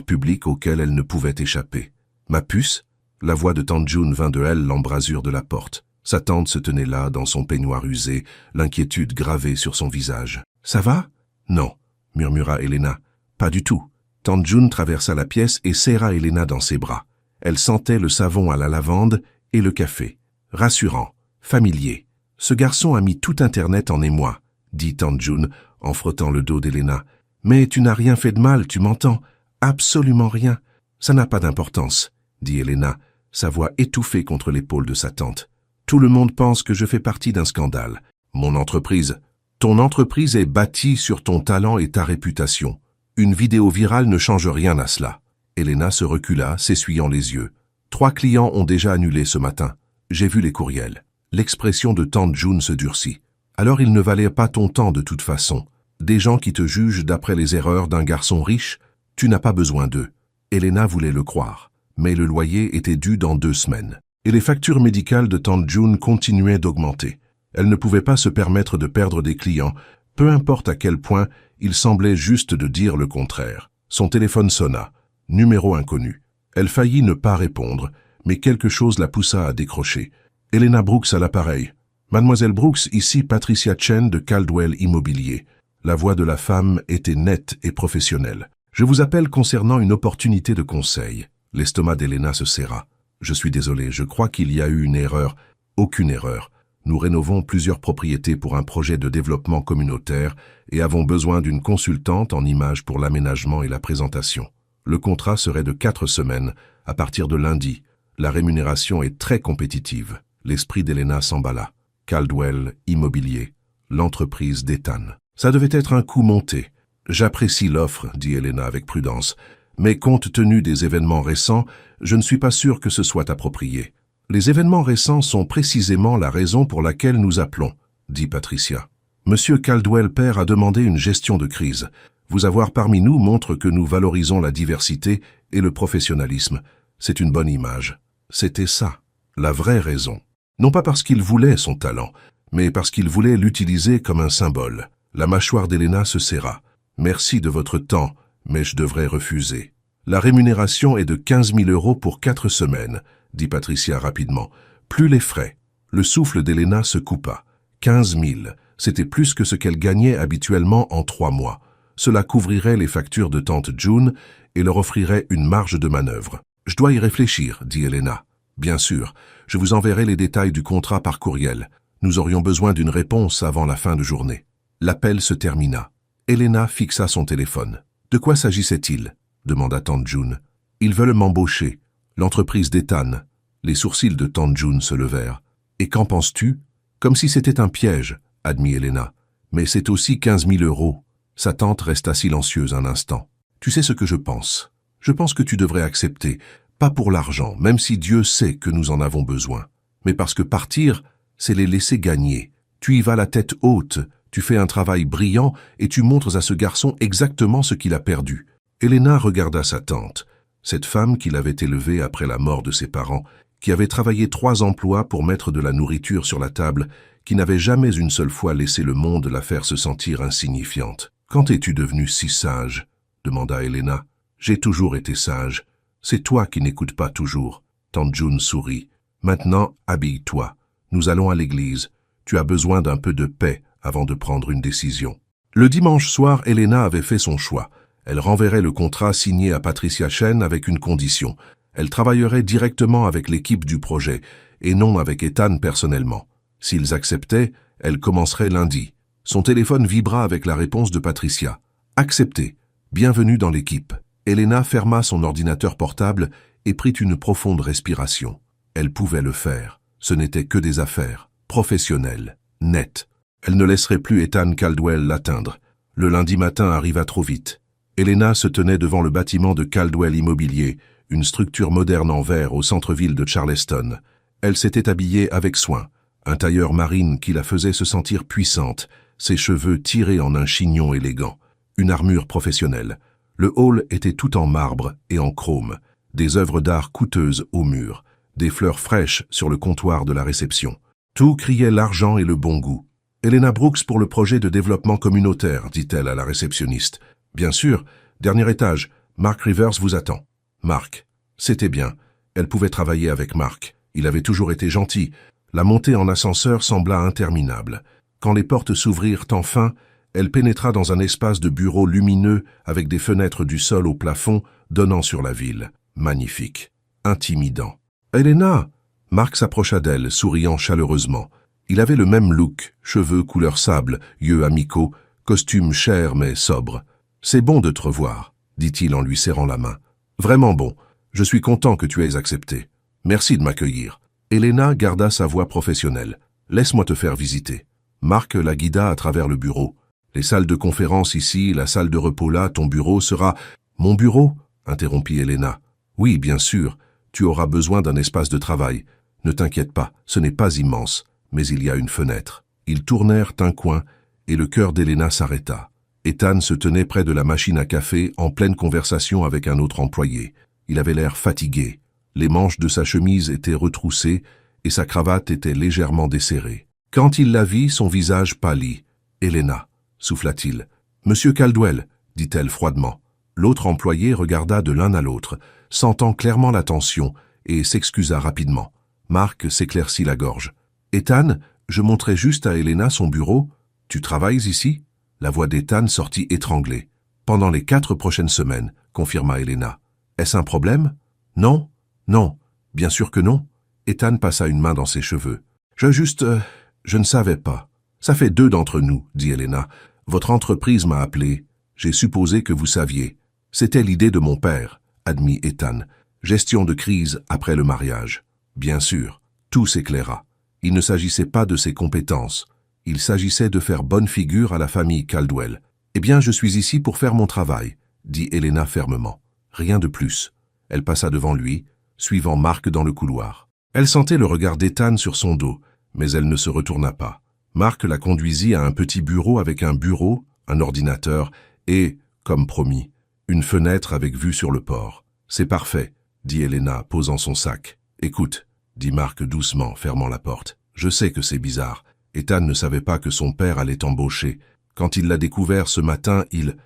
public auquel elle ne pouvait échapper. « Ma puce ?» La voix de tante June vint de elle l'embrasure de la porte. Sa tante se tenait là, dans son peignoir usé, l'inquiétude gravée sur son visage. « Ça va ?»« Non, » murmura Elena. « Pas du tout. » Tante June traversa la pièce et serra Elena dans ses bras. Elle sentait le savon à la lavande et le café. Rassurant, familier. « Ce garçon a mis tout Internet en émoi, » dit tante June en frottant le dos d'Elena. « Mais tu n'as rien fait de mal, tu m'entends? Absolument rien. Ça n'a pas d'importance, » dit Elena, sa voix étouffée contre l'épaule de sa tante. « Tout le monde pense que je fais partie d'un scandale. Mon entreprise. Ton entreprise est bâtie sur ton talent et ta réputation. Une vidéo virale ne change rien à cela. » Elena se recula, s'essuyant les yeux. « 3 clients ont déjà annulé ce matin. J'ai vu les courriels. » L'expression de tante June se durcit. « Alors il ne valait pas ton temps de toute façon. Des gens qui te jugent d'après les erreurs d'un garçon riche, tu n'as pas besoin d'eux. » Elena voulait le croire, mais le loyer était dû dans 2 semaines. Et les factures médicales de tante June continuaient d'augmenter. Elle ne pouvait pas se permettre de perdre des clients, peu importe à quel point il semblait juste de dire le contraire. Son téléphone sonna. Numéro inconnu. Elle faillit ne pas répondre, mais quelque chose la poussa à décrocher. Elena Brooks à l'appareil. « Mademoiselle Brooks, ici Patricia Chen de Caldwell Immobilier. » La voix de la femme était nette et professionnelle. « Je vous appelle concernant une opportunité de conseil. » L'estomac d'Elena se serra. « Je suis désolé, je crois qu'il y a eu une erreur. » « Aucune erreur. Nous rénovons plusieurs propriétés pour un projet de développement communautaire et avons besoin d'une consultante en images pour l'aménagement et la présentation. Le contrat serait de 4 semaines, à partir de lundi. La rémunération est très compétitive. » L'esprit d'Elena s'emballa. Caldwell Immobilier, l'entreprise d'Ethan. Ça devait être un coup monté. « J'apprécie l'offre, » dit Elena avec prudence. « Mais compte tenu des événements récents, je ne suis pas sûr que ce soit approprié. » « Les événements récents sont précisément la raison pour laquelle nous appelons, » dit Patricia. « Monsieur Caldwell père a demandé une gestion de crise. Vous avoir parmi nous montre que nous valorisons la diversité et le professionnalisme. C'est une bonne image. » C'était ça, la vraie raison. Non pas parce qu'il voulait son talent, mais parce qu'il voulait l'utiliser comme un symbole. La mâchoire d'Elena se serra. « Merci de votre temps, mais je devrais refuser. La rémunération est de 15 000 € pour 4 semaines. » dit Patricia rapidement. Plus les frais. Le souffle d'Elena se coupa. 15 000, c'était plus que ce qu'elle gagnait habituellement en 3 mois. Cela couvrirait les factures de tante June et leur offrirait une marge de manœuvre. « Je dois y réfléchir, » dit Elena. « Bien sûr, je vous enverrai les détails du contrat par courriel. Nous aurions besoin d'une réponse avant la fin de journée. » L'appel se termina. Elena fixa son téléphone. « De quoi s'agissait-il » demanda tante June. « Ils veulent m'embaucher. L'entreprise d'Ethan. » Les sourcils de tante June se levèrent. « Et qu'en penses-tu » ? Comme si c'était un piège, admit Elena. « Mais c'est aussi 15 000 €. » Sa tante resta silencieuse un instant. « Tu sais ce que je pense. Je pense que tu devrais accepter, pas pour l'argent, même si Dieu sait que nous en avons besoin, mais parce que partir, c'est les laisser gagner. Tu y vas la tête haute, tu fais un travail brillant et tu montres à ce garçon exactement ce qu'il a perdu. » Elena regarda sa tante. Cette femme qui l'avait élevée après la mort de ses parents, qui avait travaillé 3 emplois pour mettre de la nourriture sur la table, qui n'avait jamais une seule fois laissé le monde la faire se sentir insignifiante. « Quand es-tu devenue si sage ?» demanda Elena. « J'ai toujours été sage. C'est toi qui n'écoutes pas toujours. » Tante June sourit. « Maintenant, habille-toi. Nous allons à l'église. Tu as besoin d'un peu de paix avant de prendre une décision. » Le dimanche soir, Elena avait fait son choix. Elle renverrait le contrat signé à Patricia Chen avec une condition. Elle travaillerait directement avec l'équipe du projet, et non avec Ethan personnellement. S'ils acceptaient, elle commencerait lundi. Son téléphone vibra avec la réponse de Patricia. « Accepté. Bienvenue dans l'équipe. » Elena ferma son ordinateur portable et prit une profonde respiration. Elle pouvait le faire. Ce n'était que des affaires, professionnelles, nettes. Elle ne laisserait plus Ethan Caldwell l'atteindre. Le lundi matin arriva trop vite. Elena se tenait devant le bâtiment de Caldwell Immobilier, une structure moderne en verre au centre-ville de Charleston. Elle s'était habillée avec soin, un tailleur marine qui la faisait se sentir puissante, ses cheveux tirés en un chignon élégant, une armure professionnelle. Le hall était tout en marbre et en chrome, des œuvres d'art coûteuses au mur, des fleurs fraîches sur le comptoir de la réception. Tout criait l'argent et le bon goût. « Elena Brooks pour le projet de développement communautaire, » dit-elle à la réceptionniste. « Bien sûr, dernier étage, Mark Rivers vous attend. » Mark. C'était bien. Elle pouvait travailler avec Marc. Il avait toujours été gentil. La montée en ascenseur sembla interminable. Quand les portes s'ouvrirent enfin, elle pénétra dans un espace de bureau lumineux avec des fenêtres du sol au plafond donnant sur la ville. Magnifique. Intimidant. « Elena !» Marc s'approcha d'elle, souriant chaleureusement. Il avait le même look, cheveux couleur sable, yeux amicaux, costume cher mais sobre. « C'est bon de te revoir, » dit-il en lui serrant la main. « Vraiment bon. Je suis content que tu aies accepté. Merci de m'accueillir. » Elena garda sa voix professionnelle. « Laisse-moi te faire visiter. » Marc la guida à travers le bureau. « Les salles de conférence ici, la salle de repos là, ton bureau sera... »« Mon bureau ?» interrompit Elena. « Oui, bien sûr. Tu auras besoin d'un espace de travail. Ne t'inquiète pas, ce n'est pas immense, mais il y a une fenêtre. » Ils tournèrent un coin et le cœur d'Elena s'arrêta. Ethan se tenait près de la machine à café en pleine conversation avec un autre employé. Il avait l'air fatigué. Les manches de sa chemise étaient retroussées et sa cravate était légèrement desserrée. Quand il la vit, son visage pâlit. « Elena » souffla-t-il. « Monsieur Caldwell » dit-elle froidement. L'autre employé regarda de l'un à l'autre, sentant clairement la tension, et s'excusa rapidement. Marc s'éclaircit la gorge. « Ethan, je montrais juste à Elena son bureau. Tu travailles ici ?» La voix d'Ethan sortit étranglée. « Pendant les 4 prochaines semaines, » confirma Elena. « Est-ce un problème ?»« Non, non, bien sûr que non. » Ethan passa une main dans ses cheveux. « Je ne savais pas. Ça fait 2 d'entre nous, » dit Elena. « Votre entreprise m'a appelé. J'ai supposé que vous saviez. C'était l'idée de mon père, » admit Ethan. « Gestion de crise après le mariage. » Bien sûr, tout s'éclaira. Il ne s'agissait pas de ses compétences. Il s'agissait de faire bonne figure à la famille Caldwell. « Eh bien, je suis ici pour faire mon travail, » dit Elena fermement. Rien de plus. Elle passa devant lui, suivant Marc dans le couloir. Elle sentait le regard d'Ethan sur son dos, mais elle ne se retourna pas. Marc la conduisit à un petit bureau avec un bureau, un ordinateur et, comme promis, une fenêtre avec vue sur le port. « C'est parfait, » dit Elena, posant son sac. « Écoute, » dit Marc doucement, fermant la porte. « Je sais que c'est bizarre. Ethan ne savait pas que son père allait embaucher. Quand il l'a découvert ce matin, il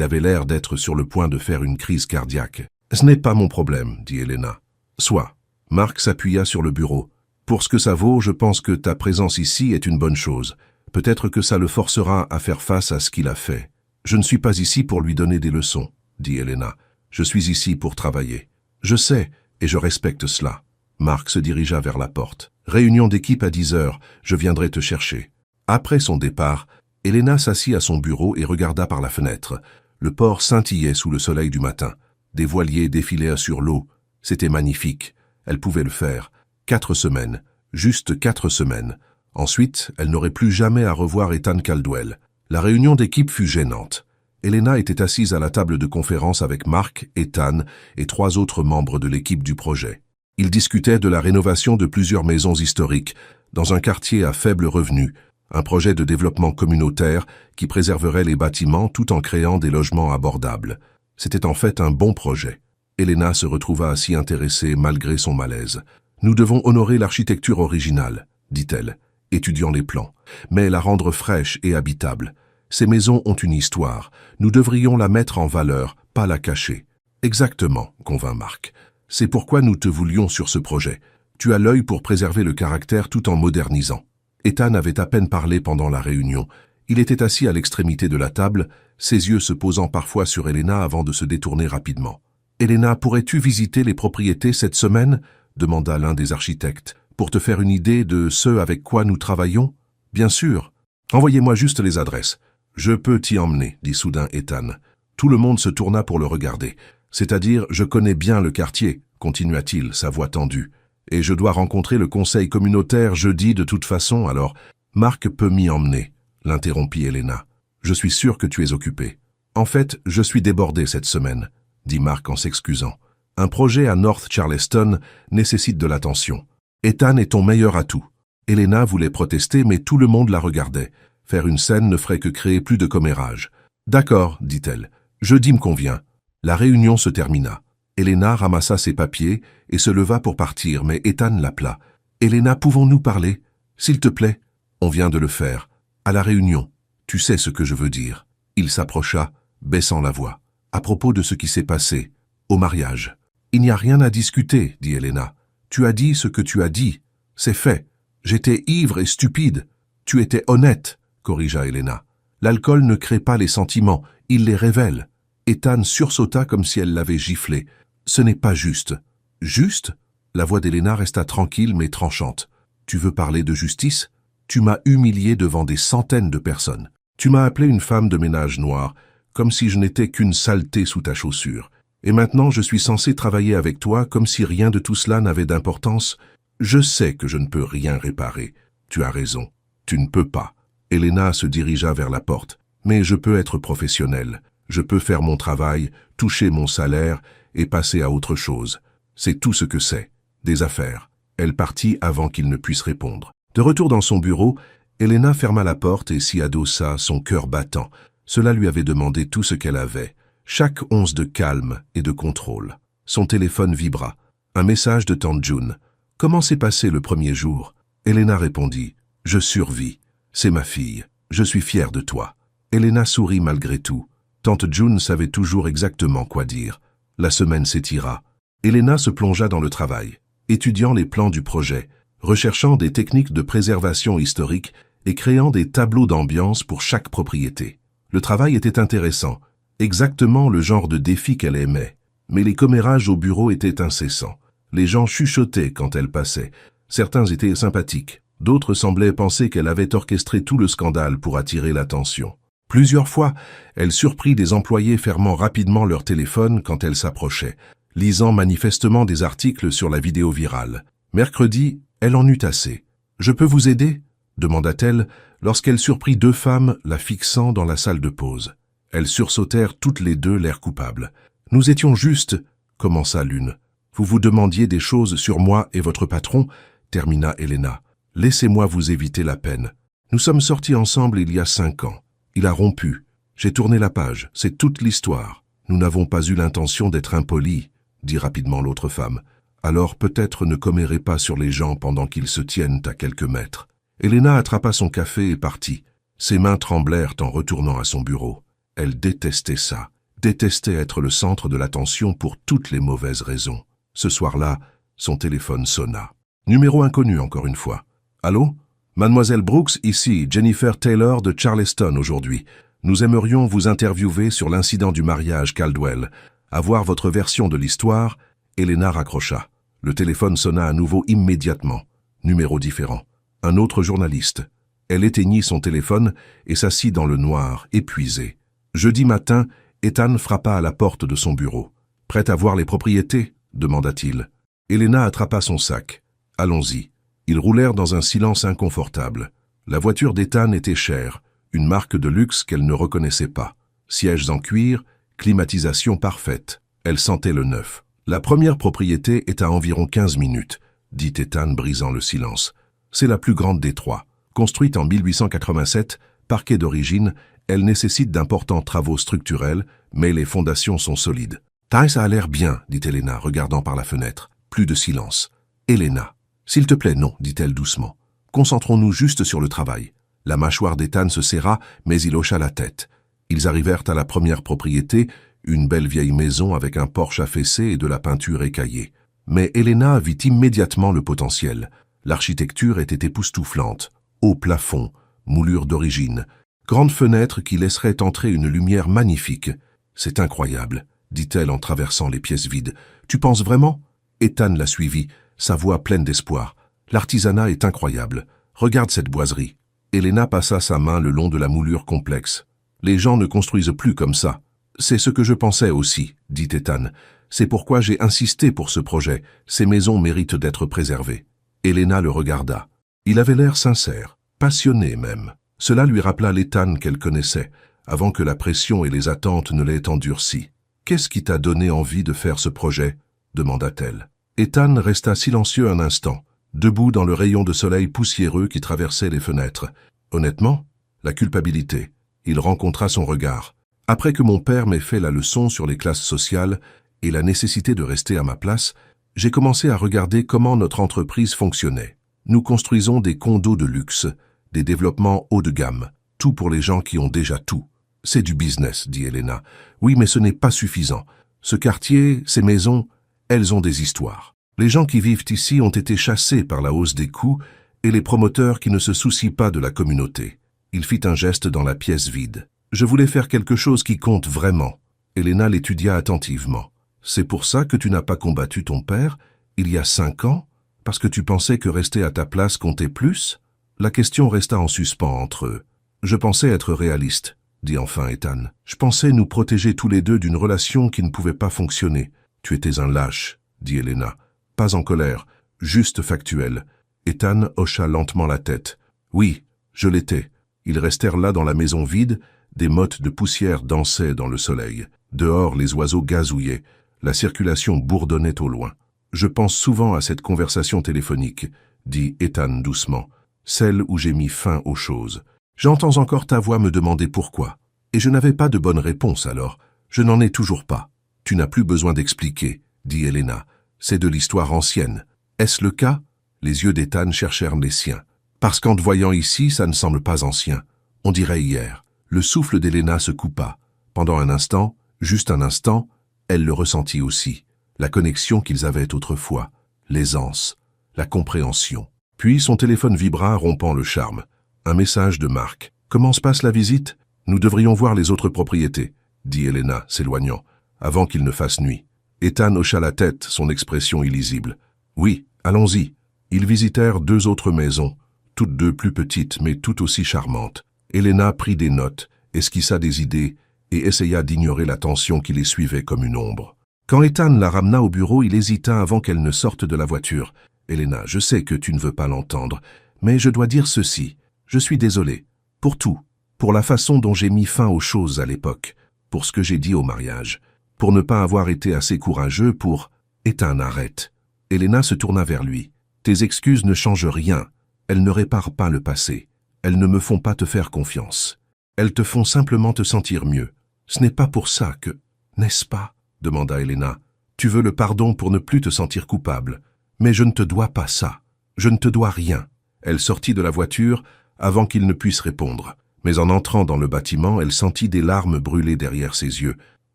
avait l'air d'être sur le point de faire une crise cardiaque. « Ce n'est pas mon problème, » dit Elena. « Soit. » Marc s'appuya sur le bureau. « Pour ce que ça vaut, je pense que ta présence ici est une bonne chose. Peut-être que ça le forcera à faire face à ce qu'il a fait. »« Je ne suis pas ici pour lui donner des leçons, » dit Elena. « Je suis ici pour travailler. »« Je sais, et je respecte cela. » Marc se dirigea vers la porte. « Réunion d'équipe à 10 heures, je viendrai te chercher. » Après son départ, Elena s'assit à son bureau et regarda par la fenêtre. Le port scintillait sous le soleil du matin. Des voiliers défilaient sur l'eau. C'était magnifique. Elle pouvait le faire. 4 semaines. Juste 4 semaines. Ensuite, elle n'aurait plus jamais à revoir Ethan Caldwell. La réunion d'équipe fut gênante. Elena était assise à la table de conférence avec Marc, Ethan et 3 autres membres de l'équipe du projet. Ils discutaient de la rénovation de plusieurs maisons historiques, dans un quartier à faible revenu, un projet de développement communautaire qui préserverait les bâtiments tout en créant des logements abordables. C'était en fait un bon projet. Elena se retrouva si intéressée malgré son malaise. « Nous devons honorer l'architecture originale, » dit-elle, étudiant les plans, « mais la rendre fraîche et habitable. Ces maisons ont une histoire. Nous devrions la mettre en valeur, pas la cacher. » « Exactement, » convint Marc. « C'est pourquoi nous te voulions sur ce projet. Tu as l'œil pour préserver le caractère tout en modernisant. » Ethan avait à peine parlé pendant la réunion. Il était assis à l'extrémité de la table, ses yeux se posant parfois sur Elena avant de se détourner rapidement. « Elena, pourrais-tu visiter les propriétés cette semaine ?» demanda l'un des architectes. « Pour te faire une idée de ce avec quoi nous travaillons ?»« Bien sûr. Envoyez-moi juste les adresses. »« Je peux t'y emmener, » dit soudain Ethan. Tout le monde se tourna pour le regarder. « C'est-à-dire, je connais bien le quartier, » continua-t-il, sa voix tendue. « Et je dois rencontrer le conseil communautaire jeudi de toute façon, alors... »« Marc peut m'y emmener, » l'interrompit Elena. « Je suis sûr que tu es occupé. »« En fait, je suis débordé cette semaine, » dit Marc en s'excusant. « Un projet à North Charleston nécessite de l'attention. Ethan est ton meilleur atout. » Elena voulait protester, mais tout le monde la regardait. Faire une scène ne ferait que créer plus de commérage. « D'accord, » dit-elle. « Jeudi me convient. » La réunion se termina. Elena ramassa ses papiers et se leva pour partir, mais Ethan l'appela. « Elena, pouvons-nous parler? S'il te plaît. » « On vient de le faire. À la réunion. Tu sais ce que je veux dire. » Il s'approcha, baissant la voix. « À propos de ce qui s'est passé. Au mariage. » Il n'y a rien à discuter, dit Elena. Tu as dit ce que tu as dit. C'est fait. J'étais ivre et stupide. Tu étais honnête, corrigea Elena. L'alcool ne crée pas les sentiments, il les révèle. Ethan sursauta comme si elle l'avait giflé. Ce n'est pas juste. Juste? La voix d'Elena resta tranquille mais tranchante. Tu veux parler de justice? Tu m'as humilié devant des centaines de personnes. Tu m'as appelé une femme de ménage noire, comme si je n'étais qu'une saleté sous ta chaussure. Et maintenant je suis censé travailler avec toi comme si rien de tout cela n'avait d'importance. Je sais que je ne peux rien réparer. Tu as raison. Tu ne peux pas. Elena se dirigea vers la porte. Mais je peux être professionnel. Je peux faire mon travail, toucher mon salaire et passer à autre chose. C'est tout ce que c'est. Des affaires. Elle partit avant qu'il ne puisse répondre. De retour dans son bureau, Elena ferma la porte et s'y adossa, son cœur battant. Cela lui avait demandé tout ce qu'elle avait. Chaque once de calme et de contrôle. Son téléphone vibra. Un message de tante June. « Comment s'est passé le premier jour ?» Elena répondit. « Je survis. C'est ma fille. Je suis fière de toi. » Elena sourit malgré tout. Tante June savait toujours exactement quoi dire. La semaine s'étira. Elena se plongea dans le travail, étudiant les plans du projet, recherchant des techniques de préservation historique et créant des tableaux d'ambiance pour chaque propriété. Le travail était intéressant, exactement le genre de défi qu'elle aimait. Mais les commérages au bureau étaient incessants. Les gens chuchotaient quand elle passait. Certains étaient sympathiques, d'autres semblaient penser qu'elle avait orchestré tout le scandale pour attirer l'attention. Plusieurs fois, elle surprit des employés fermant rapidement leur téléphone quand elle s'approchait, lisant manifestement des articles sur la vidéo virale. Mercredi, elle en eut assez. « Je peux vous aider ?» demanda-t-elle lorsqu'elle surprit deux femmes la fixant dans la salle de pause. Elles sursautèrent toutes les deux l'air coupable. « Nous étions juste, » commença l'une. « Vous vous demandiez des choses sur moi et votre patron ?» termina Elena. « Laissez-moi vous éviter la peine. Nous sommes sortis ensemble il y a 5 ans. Il a rompu. J'ai tourné la page. C'est toute l'histoire. Nous n'avons pas eu l'intention d'être impolis, dit rapidement l'autre femme. Alors peut-être ne commérez pas sur les gens pendant qu'ils se tiennent à quelques mètres. » Elena attrapa son café et partit. Ses mains tremblèrent en retournant à son bureau. Elle détestait ça. Détestait être le centre de l'attention pour toutes les mauvaises raisons. Ce soir-là, son téléphone sonna. Numéro inconnu encore une fois. « Allô ? Mademoiselle Brooks, ici Jennifer Taylor de Charleston aujourd'hui. Nous aimerions vous interviewer sur l'incident du mariage Caldwell. Avoir votre version de l'histoire. » Elena raccrocha. Le téléphone sonna à nouveau immédiatement. Numéro différent. Un autre journaliste. Elle éteignit son téléphone et s'assit dans le noir, épuisée. Jeudi matin, Ethan frappa à la porte de son bureau. « Prête à voir les propriétés ?» demanda-t-il. Elena attrapa son sac. « Allons-y. » Ils roulèrent dans un silence inconfortable. La voiture d'Ethan était chère, une marque de luxe qu'elle ne reconnaissait pas. Sièges en cuir, climatisation parfaite. Elle sentait le neuf. La première propriété est à environ 15 minutes, dit Ethan brisant le silence. C'est la plus grande des trois. Construite en 1887, parquet d'origine, elle nécessite d'importants travaux structurels, mais les fondations sont solides. Ça a l'air bien, dit Elena, regardant par la fenêtre. Plus de silence. Elena. S'il te plaît, non, dit-elle doucement. Concentrons-nous juste sur le travail. La mâchoire d'Ethan se serra, mais il hocha la tête. Ils arrivèrent à la première propriété, une belle vieille maison avec un porche affaissé et de la peinture écaillée. Mais Elena vit immédiatement le potentiel. L'architecture était époustouflante. Haut plafond, moulure d'origine, grande fenêtre qui laisserait entrer une lumière magnifique. « C'est incroyable, » dit-elle en traversant les pièces vides. « Tu penses vraiment ?» Ethan la suivit, sa voix pleine d'espoir. « L'artisanat est incroyable. Regarde cette boiserie. » Elena passa sa main le long de la moulure complexe. « Les gens ne construisent plus comme ça. »« C'est ce que je pensais aussi, » dit Ethan. « C'est pourquoi j'ai insisté pour ce projet. Ces maisons méritent d'être préservées. » Elena le regarda. Il avait l'air sincère, passionné même. Cela lui rappela l'Ethan qu'elle connaissait, avant que la pression et les attentes ne l'aient endurci. « Qu'est-ce qui t'a donné envie de faire ce projet ?» demanda-t-elle. Ethan resta silencieux un instant, debout dans le rayon de soleil poussiéreux qui traversait les fenêtres. Honnêtement, la culpabilité. Il rencontra son regard. Après que mon père m'ait fait la leçon sur les classes sociales et la nécessité de rester à ma place, j'ai commencé à regarder comment notre entreprise fonctionnait. Nous construisons des condos de luxe, des développements haut de gamme, tout pour les gens qui ont déjà tout. C'est du business, dit Elena. Oui, mais ce n'est pas suffisant. Ce quartier, ces maisons, Elles ont des histoires. Les gens qui vivent ici ont été chassés par la hausse des coûts et les promoteurs qui ne se soucient pas de la communauté. Il fit un geste dans la pièce vide. Je voulais faire quelque chose qui compte vraiment. Elena l'étudia attentivement. C'est pour ça que tu n'as pas combattu ton père, il y a 5 ans, parce que tu pensais que rester à ta place comptait plus? La question resta en suspens entre eux. Je pensais être réaliste, dit enfin Ethan. Je pensais nous protéger tous les deux d'une relation qui ne pouvait pas fonctionner. Tu étais un lâche, dit Elena. Pas en colère, juste factuel. Ethan hocha lentement la tête. Oui, je l'étais. Ils restèrent là dans la maison vide, des mottes de poussière dansaient dans le soleil. Dehors, les oiseaux gazouillaient. La circulation bourdonnait au loin. Je pense souvent à cette conversation téléphonique, dit Ethan doucement, celle où j'ai mis fin aux choses. J'entends encore ta voix me demander pourquoi. Et je n'avais pas de bonne réponse alors. Je n'en ai toujours pas. Tu n'as plus besoin d'expliquer, dit Elena. C'est de l'histoire ancienne. Est-ce le cas? Les yeux d'Ethan cherchèrent les siens. Parce qu'en te voyant ici, ça ne semble pas ancien. On dirait hier. Le souffle d'Elena se coupa. Pendant un instant, juste un instant, elle le ressentit aussi. La connexion qu'ils avaient autrefois, l'aisance, la compréhension. Puis son téléphone vibra, rompant le charme. Un message de Marc. « Comment se passe la visite? Nous devrions voir les autres propriétés, » dit Elena, s'éloignant, avant qu'il ne fasse nuit. Ethan hocha la tête, son expression illisible. « Oui, allons-y. » Ils visitèrent 2 autres maisons, toutes 2 plus petites mais tout aussi charmantes. Elena prit des notes, esquissa des idées et essaya d'ignorer la tension qui les suivait comme une ombre. Quand Ethan la ramena au bureau, il hésita avant qu'elle ne sorte de la voiture. « Elena, je sais que tu ne veux pas l'entendre, mais je dois dire ceci. Je suis désolé. Pour tout. Pour la façon dont j'ai mis fin aux choses à l'époque. Pour ce que j'ai dit au mariage. Pour ne pas avoir été assez courageux pour... » Ethan, arrête. Elena se tourna vers lui. « Tes excuses ne changent rien. Elles ne réparent pas le passé. Elles ne me font pas te faire confiance. Elles te font simplement te sentir mieux. Ce n'est pas pour ça que... » « N'est-ce pas ?» demanda Elena. « Tu veux le pardon pour ne plus te sentir coupable. Mais je ne te dois pas ça. Je ne te dois rien. » Elle sortit de la voiture avant qu'il ne puisse répondre. Mais en entrant dans le bâtiment, elle sentit des larmes brûler derrière ses yeux,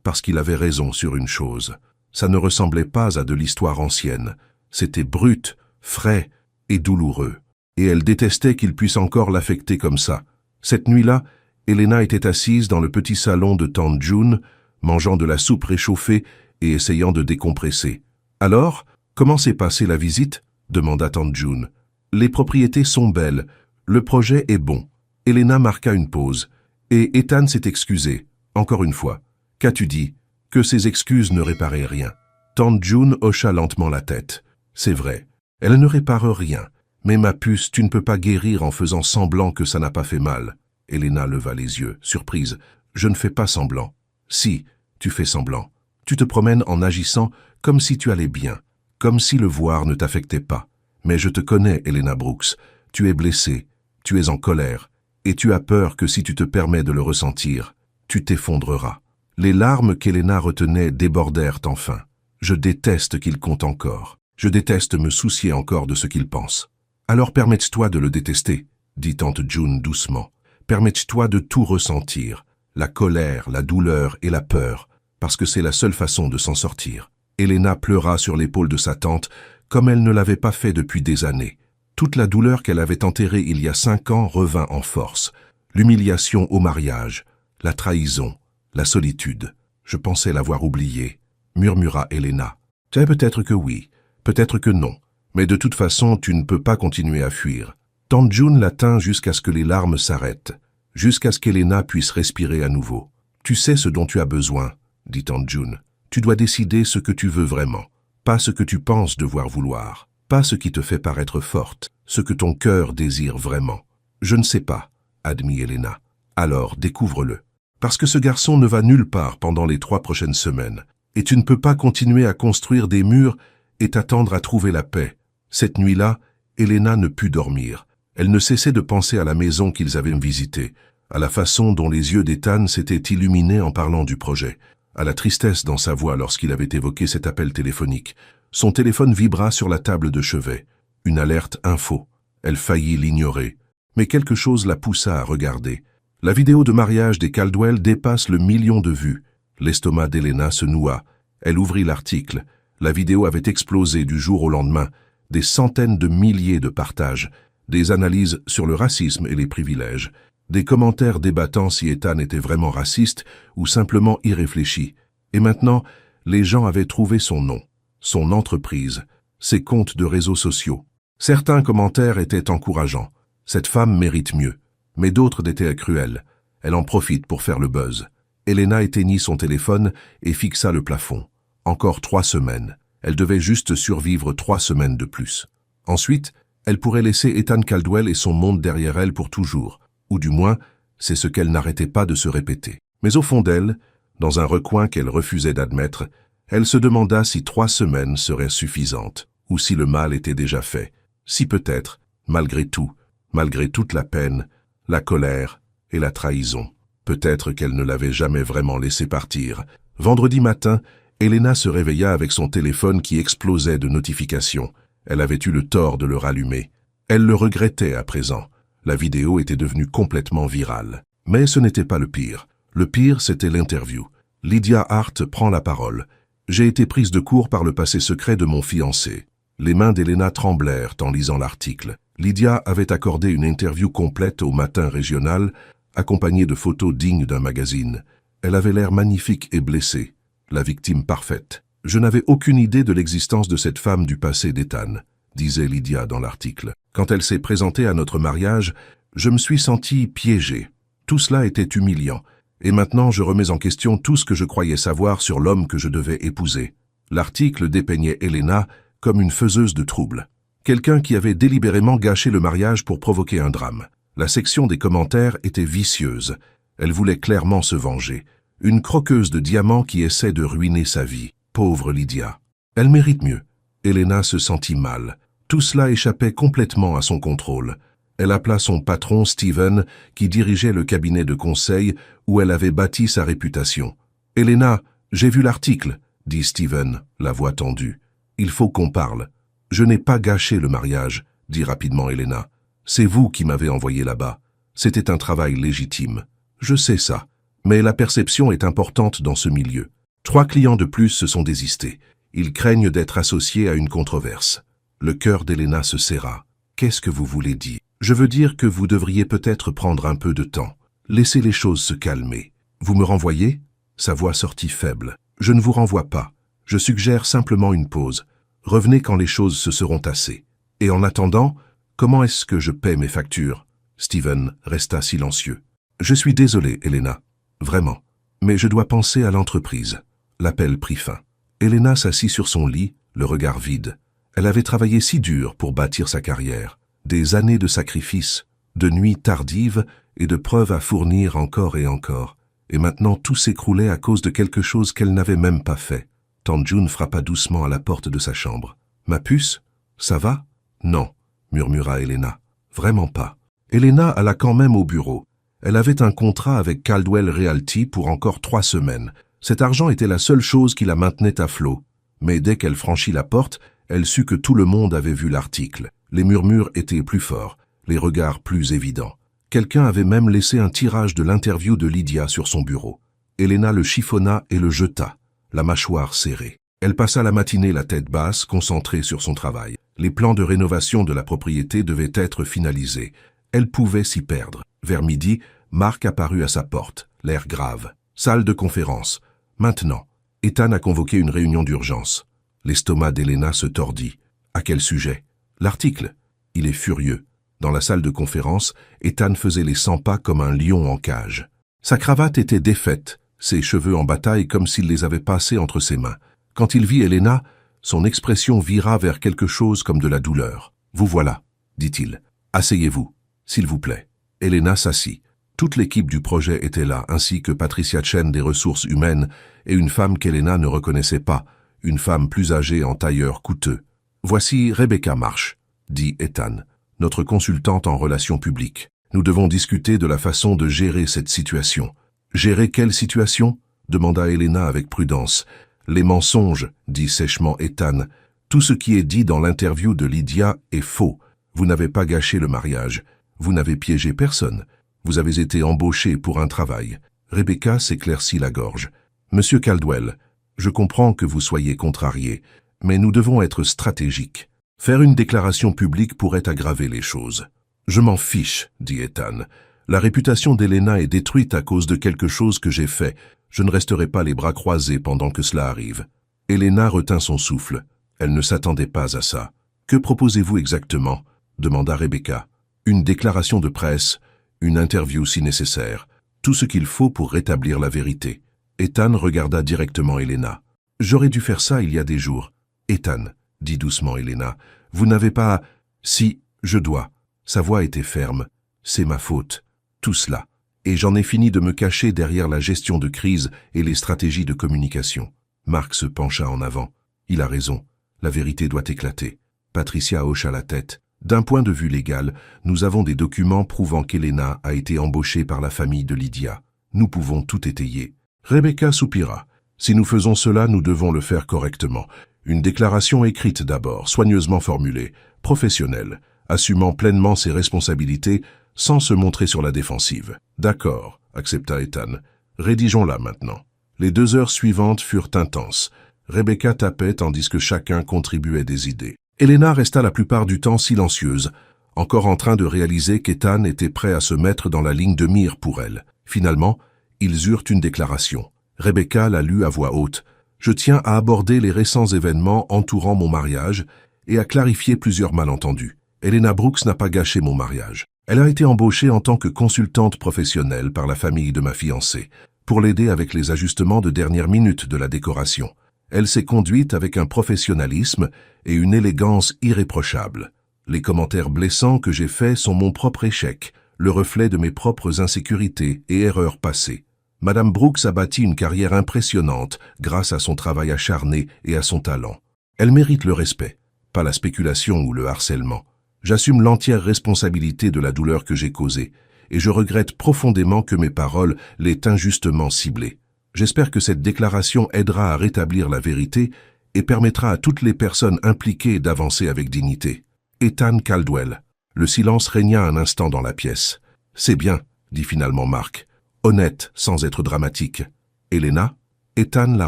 parce qu'il avait raison sur une chose. Ça ne ressemblait pas à de l'histoire ancienne. C'était brut, frais et douloureux. Et elle détestait qu'il puisse encore l'affecter comme ça. Cette nuit-là, Elena était assise dans le petit salon de tante June, mangeant de la soupe réchauffée et essayant de décompresser. « Alors, comment s'est passée la visite ?» demanda tante June. « Les propriétés sont belles. Le projet est bon. » Elena marqua une pause. Et Ethan s'est excusé. Encore une fois. « Qu'as-tu dit ?» Que ses excuses ne réparaient rien. Tante June hocha lentement la tête. « C'est vrai. Elle ne répare rien. Mais ma puce, tu ne peux pas guérir en faisant semblant que ça n'a pas fait mal. » Elena leva les yeux, surprise. « Je ne fais pas semblant. » « Si, tu fais semblant. Tu te promènes en agissant comme si tu allais bien, comme si le voir ne t'affectait pas. Mais je te connais, Elena Brooks. Tu es blessée, tu es en colère, et tu as peur que si tu te permets de le ressentir, tu t'effondreras. » Les larmes qu'Elena retenait débordèrent enfin. « Je déteste qu'il compte encore. Je déteste me soucier encore de ce qu'il pense. »« Alors permets-toi de le détester, » dit tante June doucement. « Permets-toi de tout ressentir. La colère, la douleur et la peur, parce que c'est la seule façon de s'en sortir. » Elena pleura sur l'épaule de sa tante, comme elle ne l'avait pas fait depuis des années. Toute la douleur qu'elle avait enterrée il y a 5 ans revint en force. L'humiliation au mariage, la trahison, la solitude. « Je pensais l'avoir oubliée, » murmura Elena. « Peut-être que oui, peut-être que non, mais de toute façon, tu ne peux pas continuer à fuir. » Tante June la tint jusqu'à ce que les larmes s'arrêtent. Jusqu'à ce qu'Elena puisse respirer à nouveau. « Tu sais ce dont tu as besoin, » dit tante June. « Tu dois décider ce que tu veux vraiment, pas ce que tu penses devoir vouloir, pas ce qui te fait paraître forte, ce que ton cœur désire vraiment. »« Je ne sais pas, » admit Elena. « Alors, découvre-le. Parce que ce garçon ne va nulle part pendant les 3 prochaines semaines, et tu ne peux pas continuer à construire des murs et t'attendre à trouver la paix. » Cette nuit-là, Elena ne put dormir. Elle ne cessait de penser à la maison qu'ils avaient visitée, à la façon dont les yeux d'Ethan s'étaient illuminés en parlant du projet, à la tristesse dans sa voix lorsqu'il avait évoqué cet appel téléphonique. Son téléphone vibra sur la table de chevet. Une alerte info. Elle faillit l'ignorer. Mais quelque chose la poussa à regarder. La vidéo de mariage des Caldwell dépasse le 1 million de vues. L'estomac d'Elena se noua. Elle ouvrit l'article. La vidéo avait explosé du jour au lendemain, des centaines de milliers de partages, des analyses sur le racisme et les privilèges, des commentaires débattant si Ethan était vraiment raciste ou simplement irréfléchi. Et maintenant, les gens avaient trouvé son nom, son entreprise, ses comptes de réseaux sociaux. Certains commentaires étaient encourageants. Cette femme mérite mieux. Mais d'autres étaient cruels. Elle en profite pour faire le buzz. Elena éteignit son téléphone et fixa le plafond. Encore 3 semaines. Elle devait juste survivre 3 semaines de plus. Ensuite, elle pourrait laisser Ethan Caldwell et son monde derrière elle pour toujours. Ou du moins, c'est ce qu'elle n'arrêtait pas de se répéter. Mais au fond d'elle, dans un recoin qu'elle refusait d'admettre, elle se demanda si 3 semaines seraient suffisantes, ou si le mal était déjà fait. Si peut-être, malgré tout, malgré toute la peine, la colère et la trahison. Peut-être qu'elle ne l'avait jamais vraiment laissé partir. Vendredi matin, Elena se réveilla avec son téléphone qui explosait de notifications. Elle avait eu le tort de le rallumer. Elle le regrettait à présent. La vidéo était devenue complètement virale. Mais ce n'était pas le pire. Le pire, c'était l'interview. Lydia Hart prend la parole. « J'ai été prise de court par le passé secret de mon fiancé. » Les mains d'Elena tremblèrent en lisant l'article. Lydia avait accordé une interview complète au Matin régional, accompagnée de photos dignes d'un magazine. Elle avait l'air magnifique et blessée, la victime parfaite. « Je n'avais aucune idée de l'existence de cette femme du passé d'Ethan », disait Lydia dans l'article. « Quand elle s'est présentée à notre mariage, je me suis sentie piégée. Tout cela était humiliant. Et maintenant, je remets en question tout ce que je croyais savoir sur l'homme que je devais épouser. » L'article dépeignait Elena comme une faiseuse de troubles. Quelqu'un qui avait délibérément gâché le mariage pour provoquer un drame. La section des commentaires était vicieuse. Elle voulait clairement se venger. Une croqueuse de diamants qui essaie de ruiner sa vie. Pauvre Lydia. Elle mérite mieux. Elena se sentit mal. Tout cela échappait complètement à son contrôle. Elle appela son patron Steven, qui dirigeait le cabinet de conseil où elle avait bâti sa réputation. « Elena, j'ai vu l'article, » dit Steven, la voix tendue. « Il faut qu'on parle. »« Je n'ai pas gâché le mariage, » dit rapidement Elena. « C'est vous qui m'avez envoyé là-bas. C'était un travail légitime. Je sais ça, mais la perception est importante dans ce milieu. 3 clients de plus se sont désistés. Ils craignent d'être associés à une controverse. » Le cœur d'Elena se serra. « Qu'est-ce que vous voulez dire ? Je veux dire que vous devriez peut-être prendre un peu de temps. Laissez les choses se calmer. Vous me renvoyez » Sa voix sortit faible. « Je ne vous renvoie pas. Je suggère simplement une pause. Revenez quand les choses se seront tassées. Et en attendant, comment est-ce que je paie mes factures ?» Steven resta silencieux. « Je suis désolé, Elena. Vraiment. Mais je dois penser à l'entreprise. » L'appel prit fin. Elena s'assit sur son lit, le regard vide. Elle avait travaillé si dur pour bâtir sa carrière. Des années de sacrifices, de nuits tardives et de preuves à fournir encore et encore. Et maintenant tout s'écroulait à cause de quelque chose qu'elle n'avait même pas fait. Tante June frappa doucement à la porte de sa chambre. « Ma puce, ça va ?»« Non, » murmura Elena. « Vraiment pas. » Elena alla quand même au bureau. Elle avait un contrat avec Caldwell Realty pour encore 3 semaines. Cet argent était la seule chose qui la maintenait à flot. Mais dès qu'elle franchit la porte, elle sut que tout le monde avait vu l'article. Les murmures étaient plus forts, les regards plus évidents. Quelqu'un avait même laissé un tirage de l'interview de Lydia sur son bureau. Elena le chiffonna et le jeta, la mâchoire serrée. Elle passa la matinée la tête basse, concentrée sur son travail. Les plans de rénovation de la propriété devaient être finalisés. Elle pouvait s'y perdre. Vers midi, Mark apparut à sa porte, l'air grave. Salle de conférence. Maintenant. Ethan a convoqué une réunion d'urgence. L'estomac d'Elena se tordit. À quel sujet ? L'article. Il est furieux. Dans la salle de conférence, Ethan faisait les 100 pas comme un lion en cage. Sa cravate était défaite, ses cheveux en bataille comme s'il les avait passés entre ses mains. Quand il vit Elena, son expression vira vers quelque chose comme de la douleur. « Vous voilà, » dit-il. « Asseyez-vous, s'il vous plaît. » Elena s'assit. Toute l'équipe du projet était là, ainsi que Patricia Chen des ressources humaines et une femme qu'Elena ne reconnaissait pas, une femme plus âgée en tailleur coûteux. « Voici Rebecca Marsh, » dit Ethan, notre consultante en relations publiques. Nous devons discuter de la façon de gérer cette situation. « Gérer quelle situation ?» demanda Elena avec prudence. « Les mensonges, » dit sèchement Ethan. « Tout ce qui est dit dans l'interview de Lydia est faux. Vous n'avez pas gâché le mariage. Vous n'avez piégé personne. Vous avez été embauché pour un travail. » Rebecca s'éclaircit la gorge. « Monsieur Caldwell, je comprends que vous soyez contrarié, mais nous devons être stratégiques. Faire une déclaration publique pourrait aggraver les choses. Je m'en fiche, dit Ethan. La réputation d'Elena est détruite à cause de quelque chose que j'ai fait. Je ne resterai pas les bras croisés pendant que cela arrive. Elena retint son souffle. Elle ne s'attendait pas à ça. Que proposez-vous exactement? Demanda Rebecca. Une déclaration de presse, une interview si nécessaire. Tout ce qu'il faut pour rétablir la vérité. Ethan regarda directement Elena. J'aurais dû faire ça il y a des jours. Ethan, dit doucement Elena, vous n'avez pas... Si, je dois. Sa voix était ferme. C'est ma faute. Tout cela. Et j'en ai fini de me cacher derrière la gestion de crise et les stratégies de communication. Marc se pencha en avant. Il a raison. La vérité doit éclater. Patricia hocha la tête. D'un point de vue légal, nous avons des documents prouvant qu'Elena a été embauchée par la famille de Lydia. Nous pouvons tout étayer. Rebecca soupira. Si nous faisons cela, nous devons le faire correctement. Une déclaration écrite d'abord, soigneusement formulée, professionnelle, assumant pleinement ses responsabilités sans se montrer sur la défensive. D'accord, accepta Ethan. Rédigeons-la maintenant. Les 2 heures suivantes furent intenses. Rebecca tapait tandis que chacun contribuait des idées. Elena resta la plupart du temps silencieuse, encore en train de réaliser qu'Ethan était prêt à se mettre dans la ligne de mire pour elle. Finalement, ils eurent une déclaration. Rebecca la lut à voix haute. « Je tiens à aborder les récents événements entourant mon mariage et à clarifier plusieurs malentendus. Elena Brooks n'a pas gâché mon mariage. Elle a été embauchée en tant que consultante professionnelle par la famille de ma fiancée, pour l'aider avec les ajustements de dernière minute de la décoration. Elle s'est conduite avec un professionnalisme et une élégance irréprochables. Les commentaires blessants que j'ai faits sont mon propre échec, le reflet de mes propres insécurités et erreurs passées. Madame Brooks a bâti une carrière impressionnante grâce à son travail acharné et à son talent. Elle mérite le respect, pas la spéculation ou le harcèlement. J'assume l'entière responsabilité de la douleur que j'ai causée, et je regrette profondément que mes paroles l'aient injustement ciblée. J'espère que cette déclaration aidera à rétablir la vérité et permettra à toutes les personnes impliquées d'avancer avec dignité. Ethan Caldwell. Le silence régna un instant dans la pièce. « C'est bien, » dit finalement Marc. Honnête, sans être dramatique. « Elena ?» Ethan la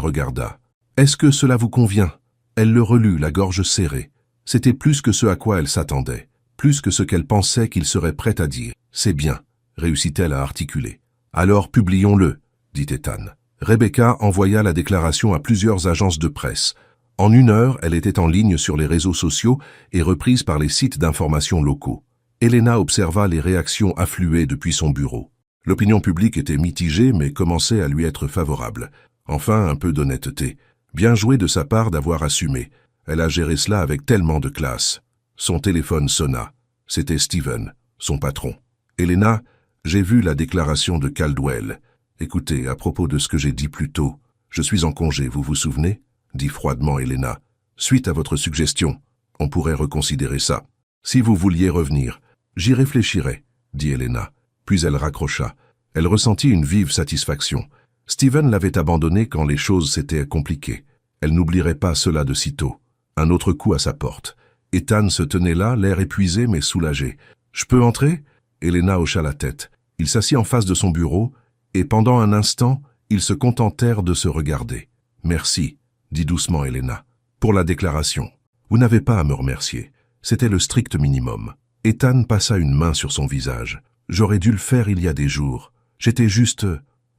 regarda. « Est-ce que cela vous convient ?» Elle le relut, la gorge serrée. C'était plus que ce à quoi elle s'attendait, plus que ce qu'elle pensait qu'il serait prêt à dire. « C'est bien », réussit-elle à articuler. « Alors publions-le, » dit Ethan. Rebecca envoya la déclaration à plusieurs agences de presse. En 1 heure, elle était en ligne sur les réseaux sociaux et reprise par les sites d'information locaux. Elena observa les réactions affluer depuis son bureau. L'opinion publique était mitigée mais commençait à lui être favorable. Enfin, un peu d'honnêteté. Bien joué de sa part d'avoir assumé. Elle a géré cela avec tellement de classe. Son téléphone sonna. C'était Steven, son patron. « Elena, j'ai vu la déclaration de Caldwell. Écoutez, à propos de ce que j'ai dit plus tôt, je suis en congé, vous vous souvenez ?» dit froidement Elena. « Suite à votre suggestion, on pourrait reconsidérer ça. Si vous vouliez revenir, j'y réfléchirai, » dit Elena. Puis elle raccrocha. Elle ressentit une vive satisfaction. Steven l'avait abandonnée quand les choses s'étaient compliquées. Elle n'oublierait pas cela de sitôt. Un autre coup à sa porte. Ethan se tenait là, l'air épuisé mais soulagé. « Je peux entrer ?» Elena hocha la tête. Il s'assit en face de son bureau, et pendant un instant, ils se contentèrent de se regarder. « Merci, » dit doucement Elena, « pour la déclaration. Vous n'avez pas à me remercier. C'était le strict minimum. » Ethan passa une main sur son visage. « J'aurais dû le faire il y a des jours. J'étais juste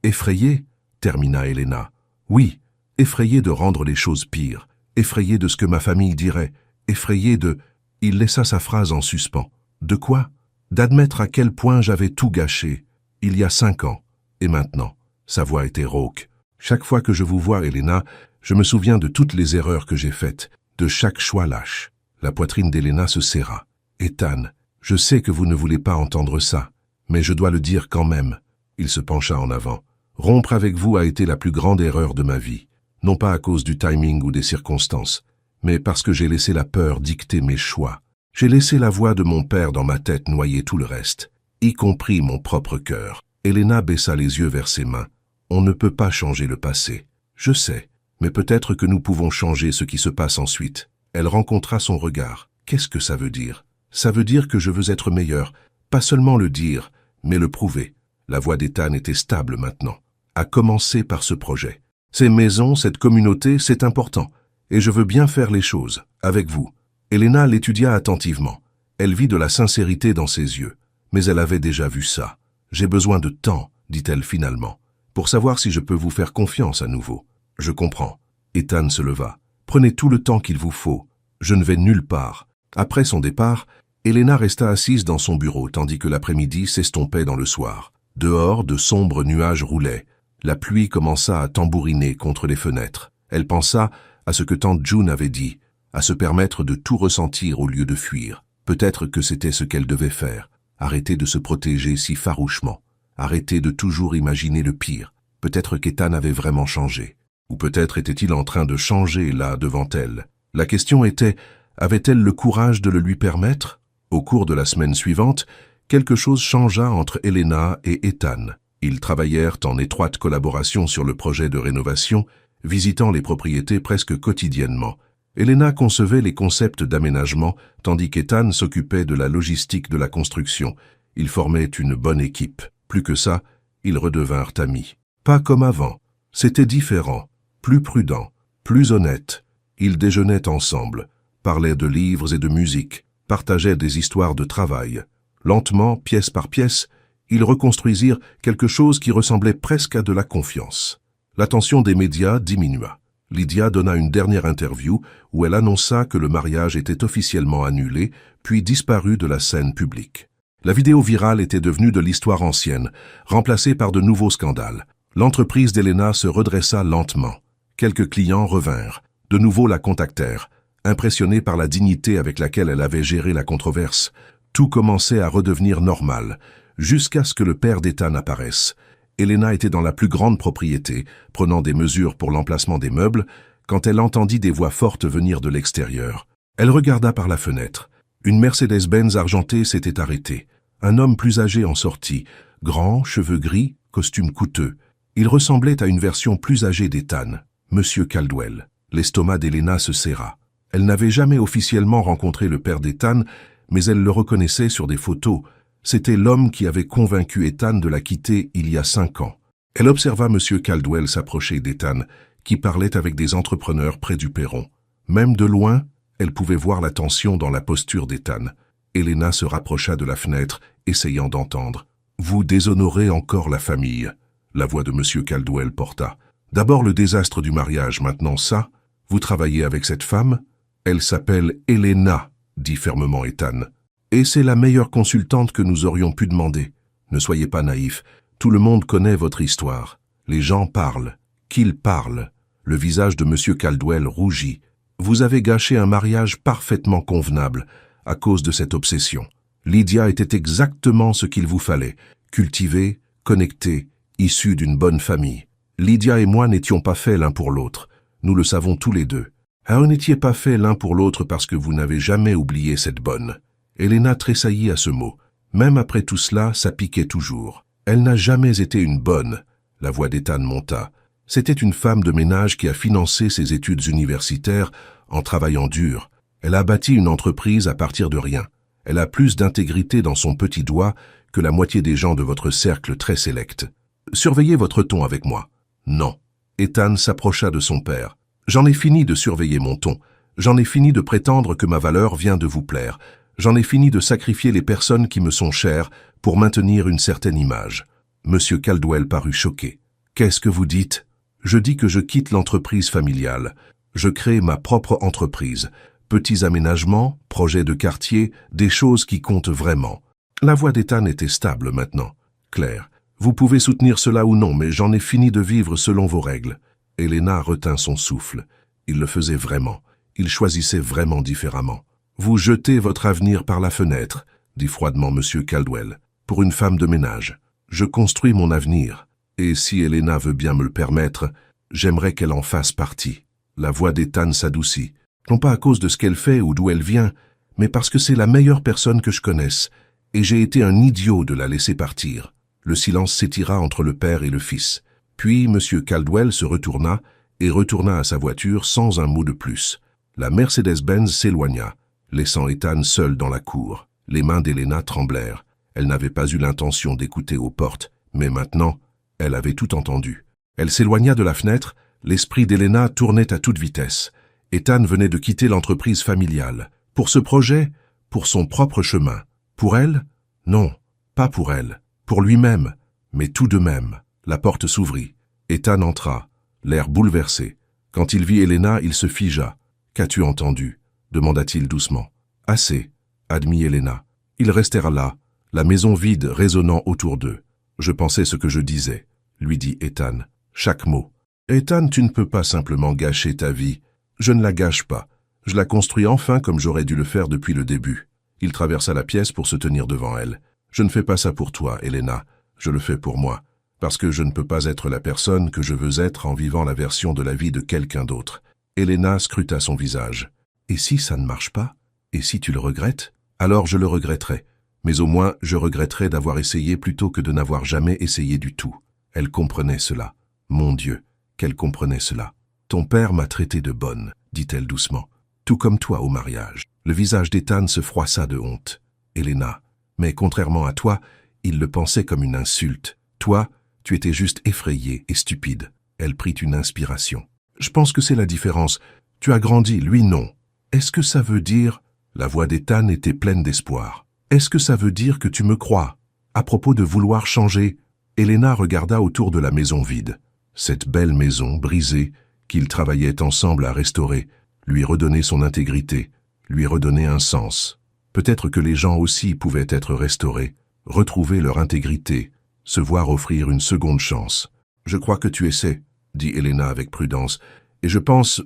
effrayée, » termina Elena. « Oui, effrayée de rendre les choses pires, effrayée de ce que ma famille dirait, effrayée de... » Il laissa sa phrase en suspens. « De quoi ?» D'admettre à quel point j'avais tout gâché, il y a 5 ans. Et maintenant, sa voix était rauque. Chaque fois que je vous vois, Elena, je me souviens de toutes les erreurs que j'ai faites, de chaque choix lâche. La poitrine d'Elena se serra. Ethan, je sais que vous ne voulez pas entendre ça, mais je dois le dire quand même. Il se pencha en avant. Rompre avec vous a été la plus grande erreur de ma vie. Non pas à cause du timing ou des circonstances, mais parce que j'ai laissé la peur dicter mes choix. J'ai laissé la voix de mon père dans ma tête noyer tout le reste, y compris mon propre cœur. Elena baissa les yeux vers ses mains. On ne peut pas changer le passé. Je sais, mais peut-être que nous pouvons changer ce qui se passe ensuite. Elle rencontra son regard. Qu'est-ce que ça veut dire? Ça veut dire que je veux être meilleur. Pas seulement le dire, mais le prouver. La voix d'Ethan était stable maintenant. À commencer par ce projet. Ces maisons, cette communauté, c'est important. Et je veux bien faire les choses, avec vous. Elena l'étudia attentivement. Elle vit de la sincérité dans ses yeux. Mais elle avait déjà vu ça. J'ai besoin de temps, dit-elle finalement, pour savoir si je peux vous faire confiance à nouveau. Je comprends. Ethan se leva. Prenez tout le temps qu'il vous faut. Je ne vais nulle part. Après son départ, Elena resta assise dans son bureau tandis que l'après-midi s'estompait dans le soir. Dehors, de sombres nuages roulaient. La pluie commença à tambouriner contre les fenêtres. Elle pensa à ce que tante June avait dit, à se permettre de tout ressentir au lieu de fuir. Peut-être que c'était ce qu'elle devait faire. Arrêter de se protéger si farouchement. Arrêter de toujours imaginer le pire. Peut-être qu'Ethan avait vraiment changé. Ou peut-être était-il en train de changer là devant elle. La question était, avait-elle le courage de le lui permettre? Au cours de la semaine suivante, quelque chose changea entre Elena et Ethan. Ils travaillèrent en étroite collaboration sur le projet de rénovation, visitant les propriétés presque quotidiennement. Elena concevait les concepts d'aménagement, tandis qu'Ethan s'occupait de la logistique de la construction. Ils formaient une bonne équipe. Plus que ça, ils redevinrent amis. Pas comme avant. C'était différent, plus prudent, plus honnête. Ils déjeunaient ensemble, parlaient de livres et de musique, partageaient des histoires de travail. Lentement, pièce par pièce, ils reconstruisirent quelque chose qui ressemblait presque à de la confiance. L'attention des médias diminua. Lydia donna une dernière interview où elle annonça que le mariage était officiellement annulé, puis disparut de la scène publique. La vidéo virale était devenue de l'histoire ancienne, remplacée par de nouveaux scandales. L'entreprise d'Elena se redressa lentement. Quelques clients revinrent. De nouveau la contactèrent. Impressionnés par la dignité avec laquelle elle avait géré la controverse, tout commençait à redevenir normal, jusqu'à ce que le père d'Ethan apparaisse. Elena était dans la plus grande propriété, prenant des mesures pour l'emplacement des meubles, quand elle entendit des voix fortes venir de l'extérieur. Elle regarda par la fenêtre. Une Mercedes-Benz argentée s'était arrêtée. Un homme plus âgé en sortit, grand, cheveux gris, costume coûteux. Il ressemblait à une version plus âgée d'Ethan, Monsieur Caldwell. L'estomac d'Elena se serra. Elle n'avait jamais officiellement rencontré le père d'Ethan, mais elle le reconnaissait sur des photos. C'était l'homme qui avait convaincu Ethan de la quitter il y a 5 ans. Elle observa Monsieur Caldwell s'approcher d'Ethan, qui parlait avec des entrepreneurs près du perron. Même de loin, elle pouvait voir la tension dans la posture d'Ethan. Elena se rapprocha de la fenêtre, essayant d'entendre. « Vous déshonorez encore la famille », la voix de Monsieur Caldwell porta. « D'abord le désastre du mariage, maintenant ça. Vous travaillez avec cette femme ? Elle s'appelle Elena, dit fermement Ethan. Et c'est la meilleure consultante que nous aurions pu demander. Ne soyez pas naïf, tout le monde connaît votre histoire. Les gens parlent, qu'ils parlent. » Le visage de Monsieur Caldwell rougit. « Vous avez gâché un mariage parfaitement convenable à cause de cette obsession. Lydia était exactement ce qu'il vous fallait, cultivée, connectée, issue d'une bonne famille. Lydia et moi n'étions pas faits l'un pour l'autre, nous le savons tous les deux. Ah, vous n'étiez pas faits l'un pour l'autre parce que vous n'avez jamais oublié cette bonne. » Elena tressaillit à ce mot. Même après tout cela, ça piquait toujours. Elle n'a jamais été une bonne. La voix d'Ethan monta. C'était une femme de ménage qui a financé ses études universitaires en travaillant dur. Elle a bâti une entreprise à partir de rien. Elle a plus d'intégrité dans son petit doigt que la moitié des gens de votre cercle très sélect. Surveillez votre ton avec moi. Non. Ethan s'approcha de son père. J'en ai fini de surveiller mon ton. J'en ai fini de prétendre que ma valeur vient de vous plaire. J'en ai fini de sacrifier les personnes qui me sont chères pour maintenir une certaine image. Monsieur Caldwell parut choqué. Qu'est-ce que vous dites? Je dis que je quitte l'entreprise familiale. Je crée ma propre entreprise. Petits aménagements, projets de quartier, des choses qui comptent vraiment. La voix d'Ethan était stable maintenant. Claire, vous pouvez soutenir cela ou non, mais j'en ai fini de vivre selon vos règles. Elena retint son souffle. Il le faisait vraiment. Il choisissait vraiment différemment. Vous jetez votre avenir par la fenêtre, dit froidement Monsieur Caldwell. Pour une femme de ménage. Je construis mon avenir. Et si Elena veut bien me le permettre, j'aimerais qu'elle en fasse partie. La voix d'Ethan s'adoucit. Non pas à cause de ce qu'elle fait ou d'où elle vient, mais parce que c'est la meilleure personne que je connaisse, et j'ai été un idiot de la laisser partir. Le silence s'étira entre le père et le fils. Puis Monsieur Caldwell se retourna et retourna à sa voiture sans un mot de plus. La Mercedes-Benz s'éloigna, laissant Ethan seul dans la cour. Les mains d'Elena tremblèrent. Elle n'avait pas eu l'intention d'écouter aux portes, mais maintenant, elle avait tout entendu. Elle s'éloigna de la fenêtre, l'esprit d'Elena tournait à toute vitesse. Ethan venait de quitter l'entreprise familiale. Pour ce projet, pour son propre chemin. Pour elle? Non, pas pour elle. Pour lui-même. Mais tout de même, la porte s'ouvrit. Ethan entra, l'air bouleversé. Quand il vit Elena, il se figea. « Qu'as-tu entendu » demanda-t-il doucement. « Assez » admit Elena. Ils restèrent là, la maison vide résonnant autour d'eux. « Je pensais ce que je disais » lui dit Ethan. Chaque mot. « Ethan, tu ne peux pas simplement gâcher ta vie. Je ne la gâche pas. Je la construis enfin comme j'aurais dû le faire depuis le début. » Il traversa la pièce pour se tenir devant elle. « Je ne fais pas ça pour toi, Elena. Je le fais pour moi. Parce que je ne peux pas être la personne que je veux être en vivant la version de la vie de quelqu'un d'autre. » Elena scruta son visage. « Et si ça ne marche pas? Et si tu le regrettes? Alors je le regretterai. Mais au moins je regretterai d'avoir essayé plutôt que de n'avoir jamais essayé du tout. » Elle comprenait cela. Mon Dieu, qu'elle comprenait cela. « Ton père m'a traité de bonne, » dit-elle doucement. « Tout comme toi au mariage. » Le visage d'Ethan se froissa de honte. « Elena, mais contrairement à toi, il le pensait comme une insulte. Toi, tu étais juste effrayée et stupide. » Elle prit une inspiration. « Je pense que c'est la différence. Tu as grandi, lui non. Est-ce que ça veut dire... » La voix d'Ethan était pleine d'espoir. « Est-ce que ça veut dire que tu me crois? À propos de vouloir changer ?» Elena regarda autour de la maison vide. Cette belle maison brisée, qu'ils travaillaient ensemble à restaurer, lui redonnait son intégrité, lui redonnait un sens. Peut-être que les gens aussi pouvaient être restaurés, retrouver leur intégrité, se voir offrir une seconde chance. « Je crois que tu essaies, » dit Elena avec prudence, « et je pense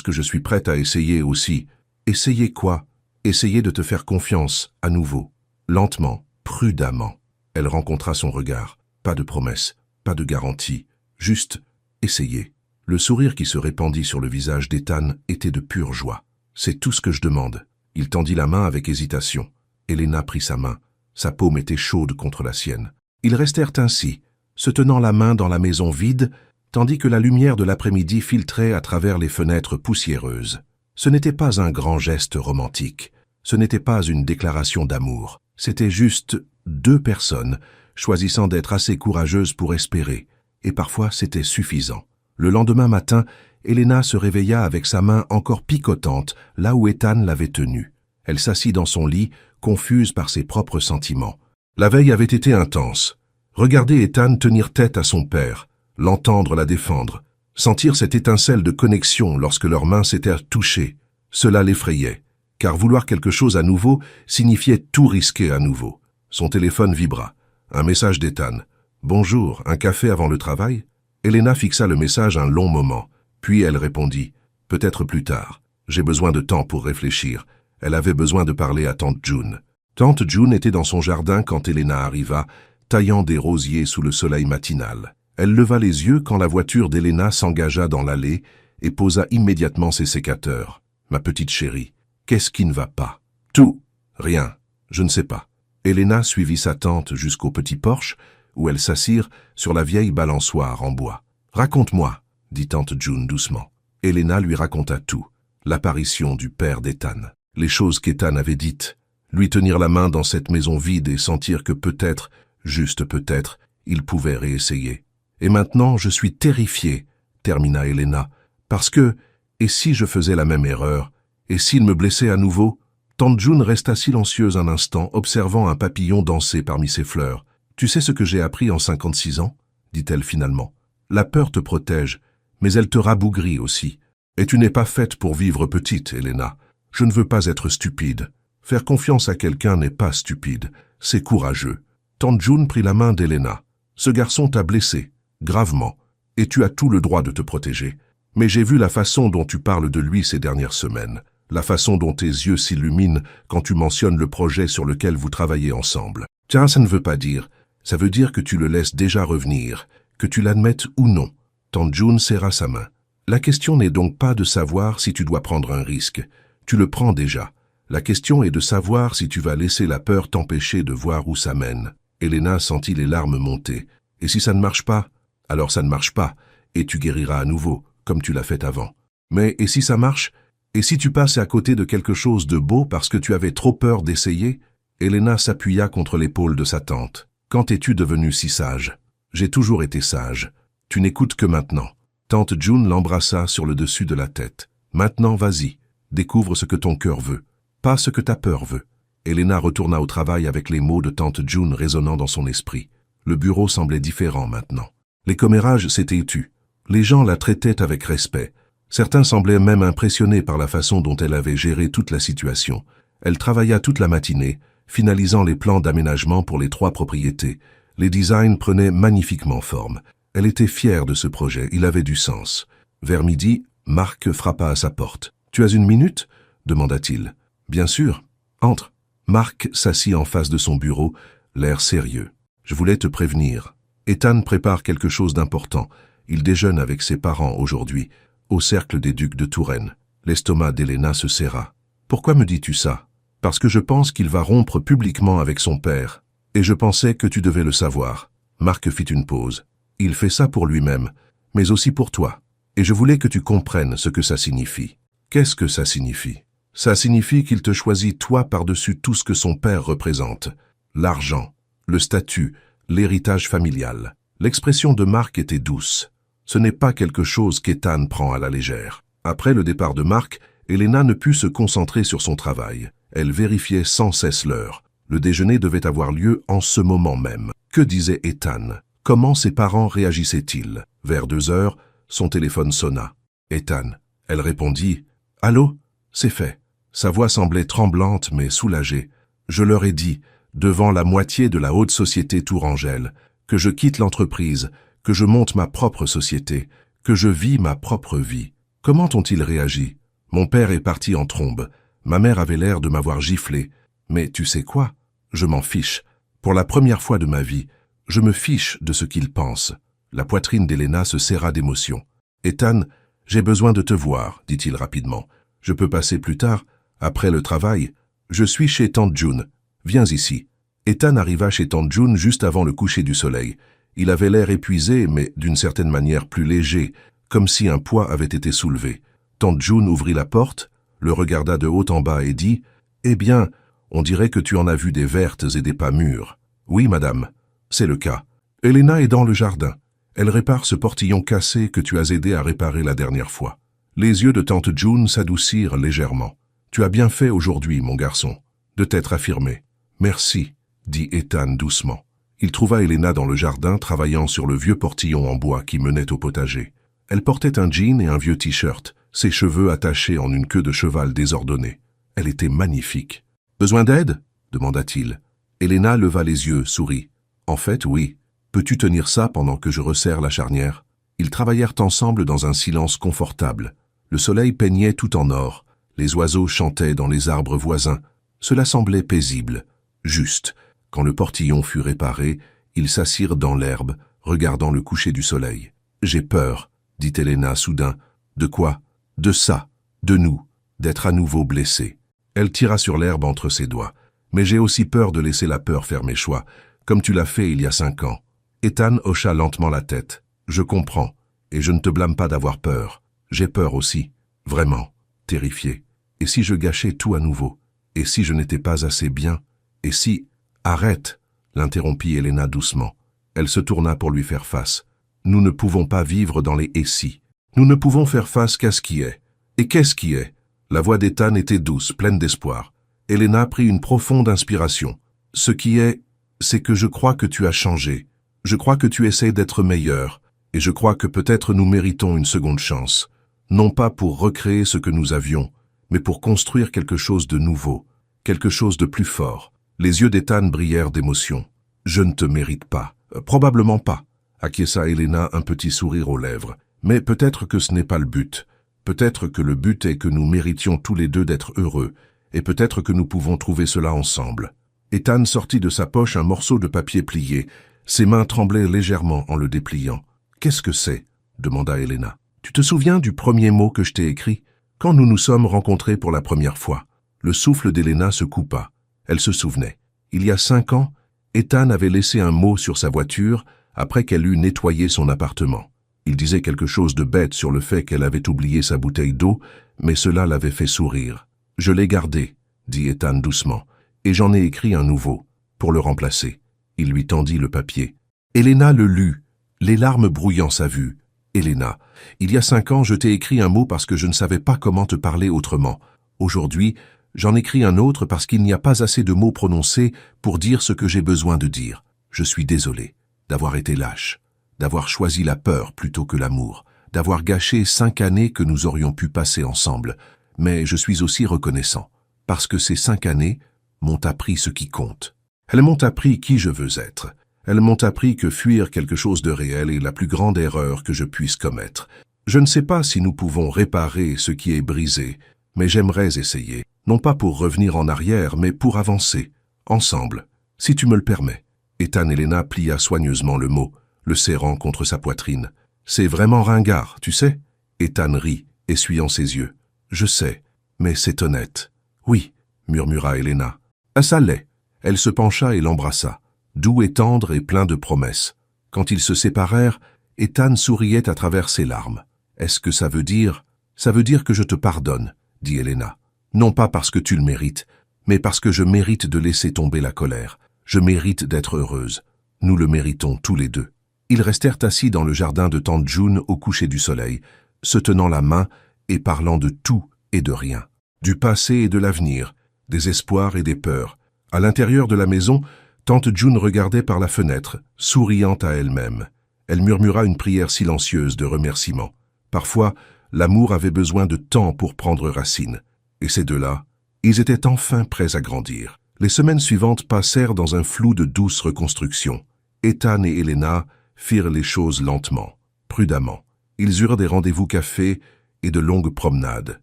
que je suis prête à essayer aussi. » Essayer quoi? Essayer de te faire confiance, à nouveau. Lentement, prudemment. Elle rencontra son regard. Pas de promesse, pas de garantie, juste essayer. Le sourire qui se répandit sur le visage d'Ethan était de pure joie. « C'est tout ce que je demande. » Il tendit la main avec hésitation. Elena prit sa main. Sa paume était chaude contre la sienne. Ils restèrent ainsi, se tenant la main dans la maison vide, tandis que la lumière de l'après-midi filtrait à travers les fenêtres poussiéreuses. Ce n'était pas un grand geste romantique. Ce n'était pas une déclaration d'amour. C'était juste deux personnes choisissant d'être assez courageuses pour espérer. Et parfois, c'était suffisant. Le lendemain matin, Elena se réveilla avec sa main encore picotante, là où Ethan l'avait tenue. Elle s'assit dans son lit, confuse par ses propres sentiments. La veille avait été intense. Regarder Ethan tenir tête à son père, l'entendre la défendre, sentir cette étincelle de connexion lorsque leurs mains s'étaient touchées, cela l'effrayait, car vouloir quelque chose à nouveau signifiait tout risquer à nouveau. Son téléphone vibra. Un message d'Ethan. « Bonjour, un café avant le travail ?» Elena fixa le message un long moment, puis elle répondit « Peut-être plus tard. J'ai besoin de temps pour réfléchir. » Elle avait besoin de parler à Tante June. Tante June était dans son jardin quand Elena arriva, taillant des rosiers sous le soleil matinal. Elle leva les yeux quand la voiture d'Elena s'engagea dans l'allée et posa immédiatement ses sécateurs. « Ma petite chérie, qu'est-ce qui ne va pas ?»« Tout. Rien. Je ne sais pas. » Elena suivit sa tante jusqu'au petit porche, où elles s'assirent sur la vieille balançoire en bois. « Raconte-moi, » dit tante June doucement. Elena lui raconta tout. L'apparition du père d'Ethan, les choses qu'Ethan avait dites, lui tenir la main dans cette maison vide et sentir que peut-être, juste peut-être, il pouvait réessayer. « Et maintenant, je suis terrifiée, » termina Elena, « parce que, et si je faisais la même erreur, et s'il me blessait à nouveau ?» Tante June resta silencieuse un instant, observant un papillon danser parmi ses fleurs. « Tu sais ce que j'ai appris en 56 ans ?» dit-elle finalement. « La peur te protège, mais elle te rabougrit aussi. Et tu n'es pas faite pour vivre petite, Elena. Je ne veux pas être stupide. Faire confiance à quelqu'un n'est pas stupide, c'est courageux. » Tante June prit la main d'Elena. « Ce garçon t'a blessé, gravement, et tu as tout le droit de te protéger. Mais j'ai vu la façon dont tu parles de lui ces dernières semaines, la façon dont tes yeux s'illuminent quand tu mentionnes le projet sur lequel vous travaillez ensemble. Tiens, ça ne veut pas dire, ça veut dire que tu le laisses déjà revenir, que tu l'admettes ou non. » Tante June serra sa main. « La question n'est donc pas de savoir si tu dois prendre un risque. Tu le prends déjà. La question est de savoir si tu vas laisser la peur t'empêcher de voir où ça mène. » Elena sentit les larmes monter. « Et si ça ne marche pas? Alors ça ne marche pas, et tu guériras à nouveau, comme tu l'as fait avant. Mais et si ça marche? Et si tu passes à côté de quelque chose de beau parce que tu avais trop peur d'essayer ?» Elena s'appuya contre l'épaule de sa tante. « Quand es-tu devenue si sage? »« J'ai toujours été sage. Tu n'écoutes que maintenant. » Tante June l'embrassa sur le dessus de la tête. « Maintenant, vas-y, découvre ce que ton cœur veut, pas ce que ta peur veut. Elena retourna au travail avec les mots de tante June résonnant dans son esprit. Le bureau semblait différent maintenant. Les commérages s'étaient tus. Les gens la traitaient avec respect. Certains semblaient même impressionnés par la façon dont elle avait géré toute la situation. Elle travailla toute la matinée, finalisant les plans d'aménagement pour les 3 propriétés. Les designs prenaient magnifiquement forme. Elle était fière de ce projet, il avait du sens. Vers midi, Marc frappa à sa porte. « Tu as une minute ?» demanda-t-il. « Bien sûr. Entre. » Marc s'assit en face de son bureau, l'air sérieux. « Je voulais te prévenir. Ethan prépare quelque chose d'important. Il déjeune avec ses parents aujourd'hui, au cercle des ducs de Touraine. » L'estomac d'Elena se serra. « Pourquoi me dis-tu ça ? » « Parce que je pense qu'il va rompre publiquement avec son père. Et je pensais que tu devais le savoir. » Marc fit une pause. « Il fait ça pour lui-même, mais aussi pour toi. Et je voulais que tu comprennes ce que ça signifie. » « Qu'est-ce que ça signifie ? » « Ça signifie qu'il te choisit toi par-dessus tout ce que son père représente. L'argent, le statut, l'héritage familial. » L'expression de Marc était douce. Ce n'est pas quelque chose qu'Ethan prend à la légère. Après le départ de Marc, Elena ne put se concentrer sur son travail. Elle vérifiait sans cesse l'heure. Le déjeuner devait avoir lieu en ce moment même. Que disait Ethan? Comment ses parents réagissaient-ils? Vers 2 heures, son téléphone sonna. Ethan. Elle répondit « Allô? C'est fait. » Sa voix semblait tremblante mais soulagée. « Je leur ai dit, devant la moitié de la haute société tourangelle, que je quitte l'entreprise, que je monte ma propre société, que je vis ma propre vie. Comment ont-ils réagi? Mon père est parti en trombe. Ma mère avait l'air de m'avoir giflé. Mais tu sais quoi? Je m'en fiche. Pour la première fois de ma vie, je me fiche de ce qu'ils pensent. » La poitrine d'Elena se serra d'émotion. « Ethan, j'ai besoin de te voir, dit-il rapidement. Je peux passer plus tard, après le travail. Je suis chez tante June. Viens ici. » Ethan arriva chez tante June juste avant le coucher du soleil. Il avait l'air épuisé, mais d'une certaine manière plus léger, comme si un poids avait été soulevé. Tante June ouvrit la porte, le regarda de haut en bas et dit « Eh bien, on dirait que tu en as vu des vertes et des pas mûres. »« Oui, madame, c'est le cas. Elena est dans le jardin. Elle répare ce portillon cassé que tu as aidé à réparer la dernière fois. » Les yeux de tante June s'adoucirent légèrement. « Tu as bien fait aujourd'hui, mon garçon, de t'être affirmé. »« Merci, » dit Ethan doucement. Il trouva Elena dans le jardin travaillant sur le vieux portillon en bois qui menait au potager. Elle portait un jean et un vieux t-shirt, ses cheveux attachés en une queue de cheval désordonnée. Elle était magnifique. « Besoin d'aide » demanda-t-il. Elena leva les yeux, sourit. « En fait, oui. Peux-tu tenir ça pendant que je resserre la charnière ?» Ils travaillèrent ensemble dans un silence confortable. Le soleil peignait tout en or. Les oiseaux chantaient dans les arbres voisins. Cela semblait paisible. Juste. Quand le portillon fut réparé, ils s'assirent dans l'herbe, regardant le coucher du soleil. « J'ai peur, » dit Elena soudain. « De quoi? De ça, de nous, d'être à nouveau blessés. » Elle tira sur l'herbe entre ses doigts. « Mais j'ai aussi peur de laisser la peur faire mes choix, comme tu l'as fait il y a 5 ans. » Ethan hocha lentement la tête. « Je comprends, et je ne te blâme pas d'avoir peur. J'ai peur aussi, vraiment, terrifié. Et si je gâchais tout à nouveau? Et si je n'étais pas assez bien? Et si... » « Arrête !» l'interrompit Elena doucement. Elle se tourna pour lui faire face. « Nous ne pouvons pas vivre dans les « et si ». Nous ne pouvons faire face qu'à ce qui est. Et qu'est-ce qui est ?» La voix d'Ethan était douce, pleine d'espoir. Elena prit une profonde inspiration. « Ce qui est, c'est que je crois que tu as changé. Je crois que tu essaies d'être meilleur. Et je crois que peut-être nous méritons une seconde chance. Non pas pour recréer ce que nous avions, mais pour construire quelque chose de nouveau, quelque chose de plus fort. » Les yeux d'Ethan brillèrent d'émotion. « Je ne te mérite pas. Probablement pas. » acquiesça Elena, un petit sourire aux lèvres. « Mais peut-être que ce n'est pas le but. Peut-être que le but est que nous méritions tous les deux d'être heureux, et peut-être que nous pouvons trouver cela ensemble. » Ethan sortit de sa poche un morceau de papier plié. Ses mains tremblaient légèrement en le dépliant. « Qu'est-ce que c'est ?» demanda Elena. « Tu te souviens du premier mot que je t'ai écrit, quand nous nous sommes rencontrés pour la première fois ?» Le souffle d'Elena se coupa. Elle se souvenait. Il y a 5 ans, Ethan avait laissé un mot sur sa voiture après qu'elle eut nettoyé son appartement. Il disait quelque chose de bête sur le fait qu'elle avait oublié sa bouteille d'eau, mais cela l'avait fait sourire. « Je l'ai gardé, » dit Ethan doucement, « et j'en ai écrit un nouveau, pour le remplacer. » Il lui tendit le papier. Elena le lut, les larmes brouillant sa vue. Elena, il y a 5 ans, je t'ai écrit un mot parce que je ne savais pas comment te parler autrement. Aujourd'hui, j'en écris un autre parce qu'il n'y a pas assez de mots prononcés pour dire ce que j'ai besoin de dire. Je suis désolé d'avoir été lâche, d'avoir choisi la peur plutôt que l'amour, d'avoir gâché 5 années que nous aurions pu passer ensemble. Mais je suis aussi reconnaissant, parce que ces 5 années m'ont appris ce qui compte. Elles m'ont appris qui je veux être. Elles m'ont appris que fuir quelque chose de réel est la plus grande erreur que je puisse commettre. Je ne sais pas si nous pouvons réparer ce qui est brisé, mais j'aimerais essayer, non pas pour revenir en arrière, mais pour avancer, ensemble, si tu me le permets. Ethan Elena plia soigneusement le mot, le serrant contre sa poitrine. C'est vraiment ringard, tu sais? Ethan rit, essuyant ses yeux. Je sais, mais c'est honnête. Oui, murmura Elena. Ah, ça l'est. Elle se pencha et l'embrassa, doux et tendre et plein de promesses. Quand ils se séparèrent, Ethan souriait à travers ses larmes. Est-ce que ça veut dire? Ça veut dire que je te pardonne, dit Elena. Non pas parce que tu le mérites, mais parce que je mérite de laisser tomber la colère. Je mérite d'être heureuse. Nous le méritons tous les deux. Ils restèrent assis dans le jardin de tante June au coucher du soleil, se tenant la main et parlant de tout et de rien. Du passé et de l'avenir, des espoirs et des peurs. À l'intérieur de la maison, tante June regardait par la fenêtre, souriant à elle-même. Elle murmura une prière silencieuse de remerciement. Parfois, l'amour avait besoin de temps pour prendre racine. Et ces deux-là, ils étaient enfin prêts à grandir. Les semaines suivantes passèrent dans un flou de douce reconstruction. Ethan et Elena firent les choses lentement, prudemment. Ils eurent des rendez-vous café et de longues promenades.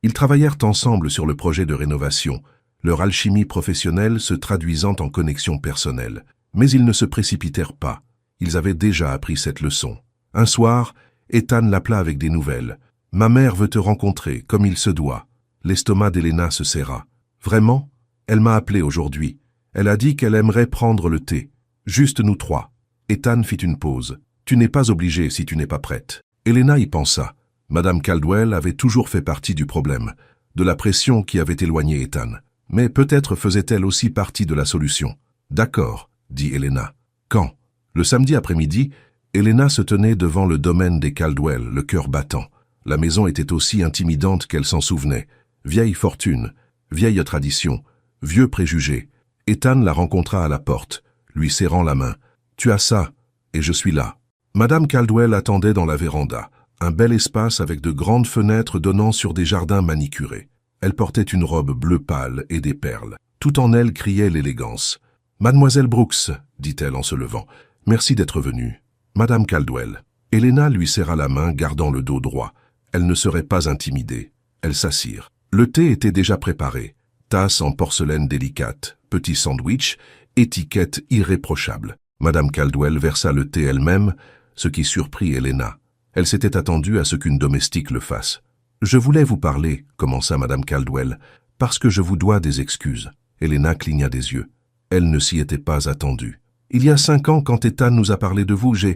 Ils travaillèrent ensemble sur le projet de rénovation, leur alchimie professionnelle se traduisant en connexion personnelle. Mais ils ne se précipitèrent pas. Ils avaient déjà appris cette leçon. Un soir, Ethan l'appela avec des nouvelles. « Ma mère veut te rencontrer, comme il se doit. » L'estomac d'Elena se serra. « Vraiment? Elle m'a appelé aujourd'hui. Elle a dit qu'elle aimerait prendre le thé. Juste nous trois. » Ethan fit une pause. « Tu n'es pas obligée si tu n'es pas prête. » Elena y pensa. Madame Caldwell avait toujours fait partie du problème, de la pression qui avait éloigné Ethan. Mais peut-être faisait-elle aussi partie de la solution. « D'accord, » dit Elena. « Quand ?» Le samedi après-midi, Elena se tenait devant le domaine des Caldwell, le cœur battant. La maison était aussi intimidante qu'elle s'en souvenait. Vieille fortune, vieille tradition, vieux préjugés. Ethan la rencontra à la porte, lui serrant la main. « Tu as ça, et je suis là. » Madame Caldwell attendait dans la véranda, un bel espace avec de grandes fenêtres donnant sur des jardins manicurés. Elle portait une robe bleu pâle et des perles. Tout en elle criait l'élégance. « Mademoiselle Brooks, » dit-elle en se levant, « merci d'être venue. » Madame Caldwell. Elena lui serra la main, gardant le dos droit. Elle ne serait pas intimidée. Elles s'assirent. Le thé était déjà préparé. Tasse en porcelaine délicate, petit sandwich, étiquette irréprochable. Madame Caldwell versa le thé elle-même, ce qui surprit Elena. Elle s'était attendue à ce qu'une domestique le fasse. « Je voulais vous parler, » commença Madame Caldwell, « parce que je vous dois des excuses. » Elena cligna des yeux. Elle ne s'y était pas attendue. « Il y a 5 ans, quand Ethan nous a parlé de vous, je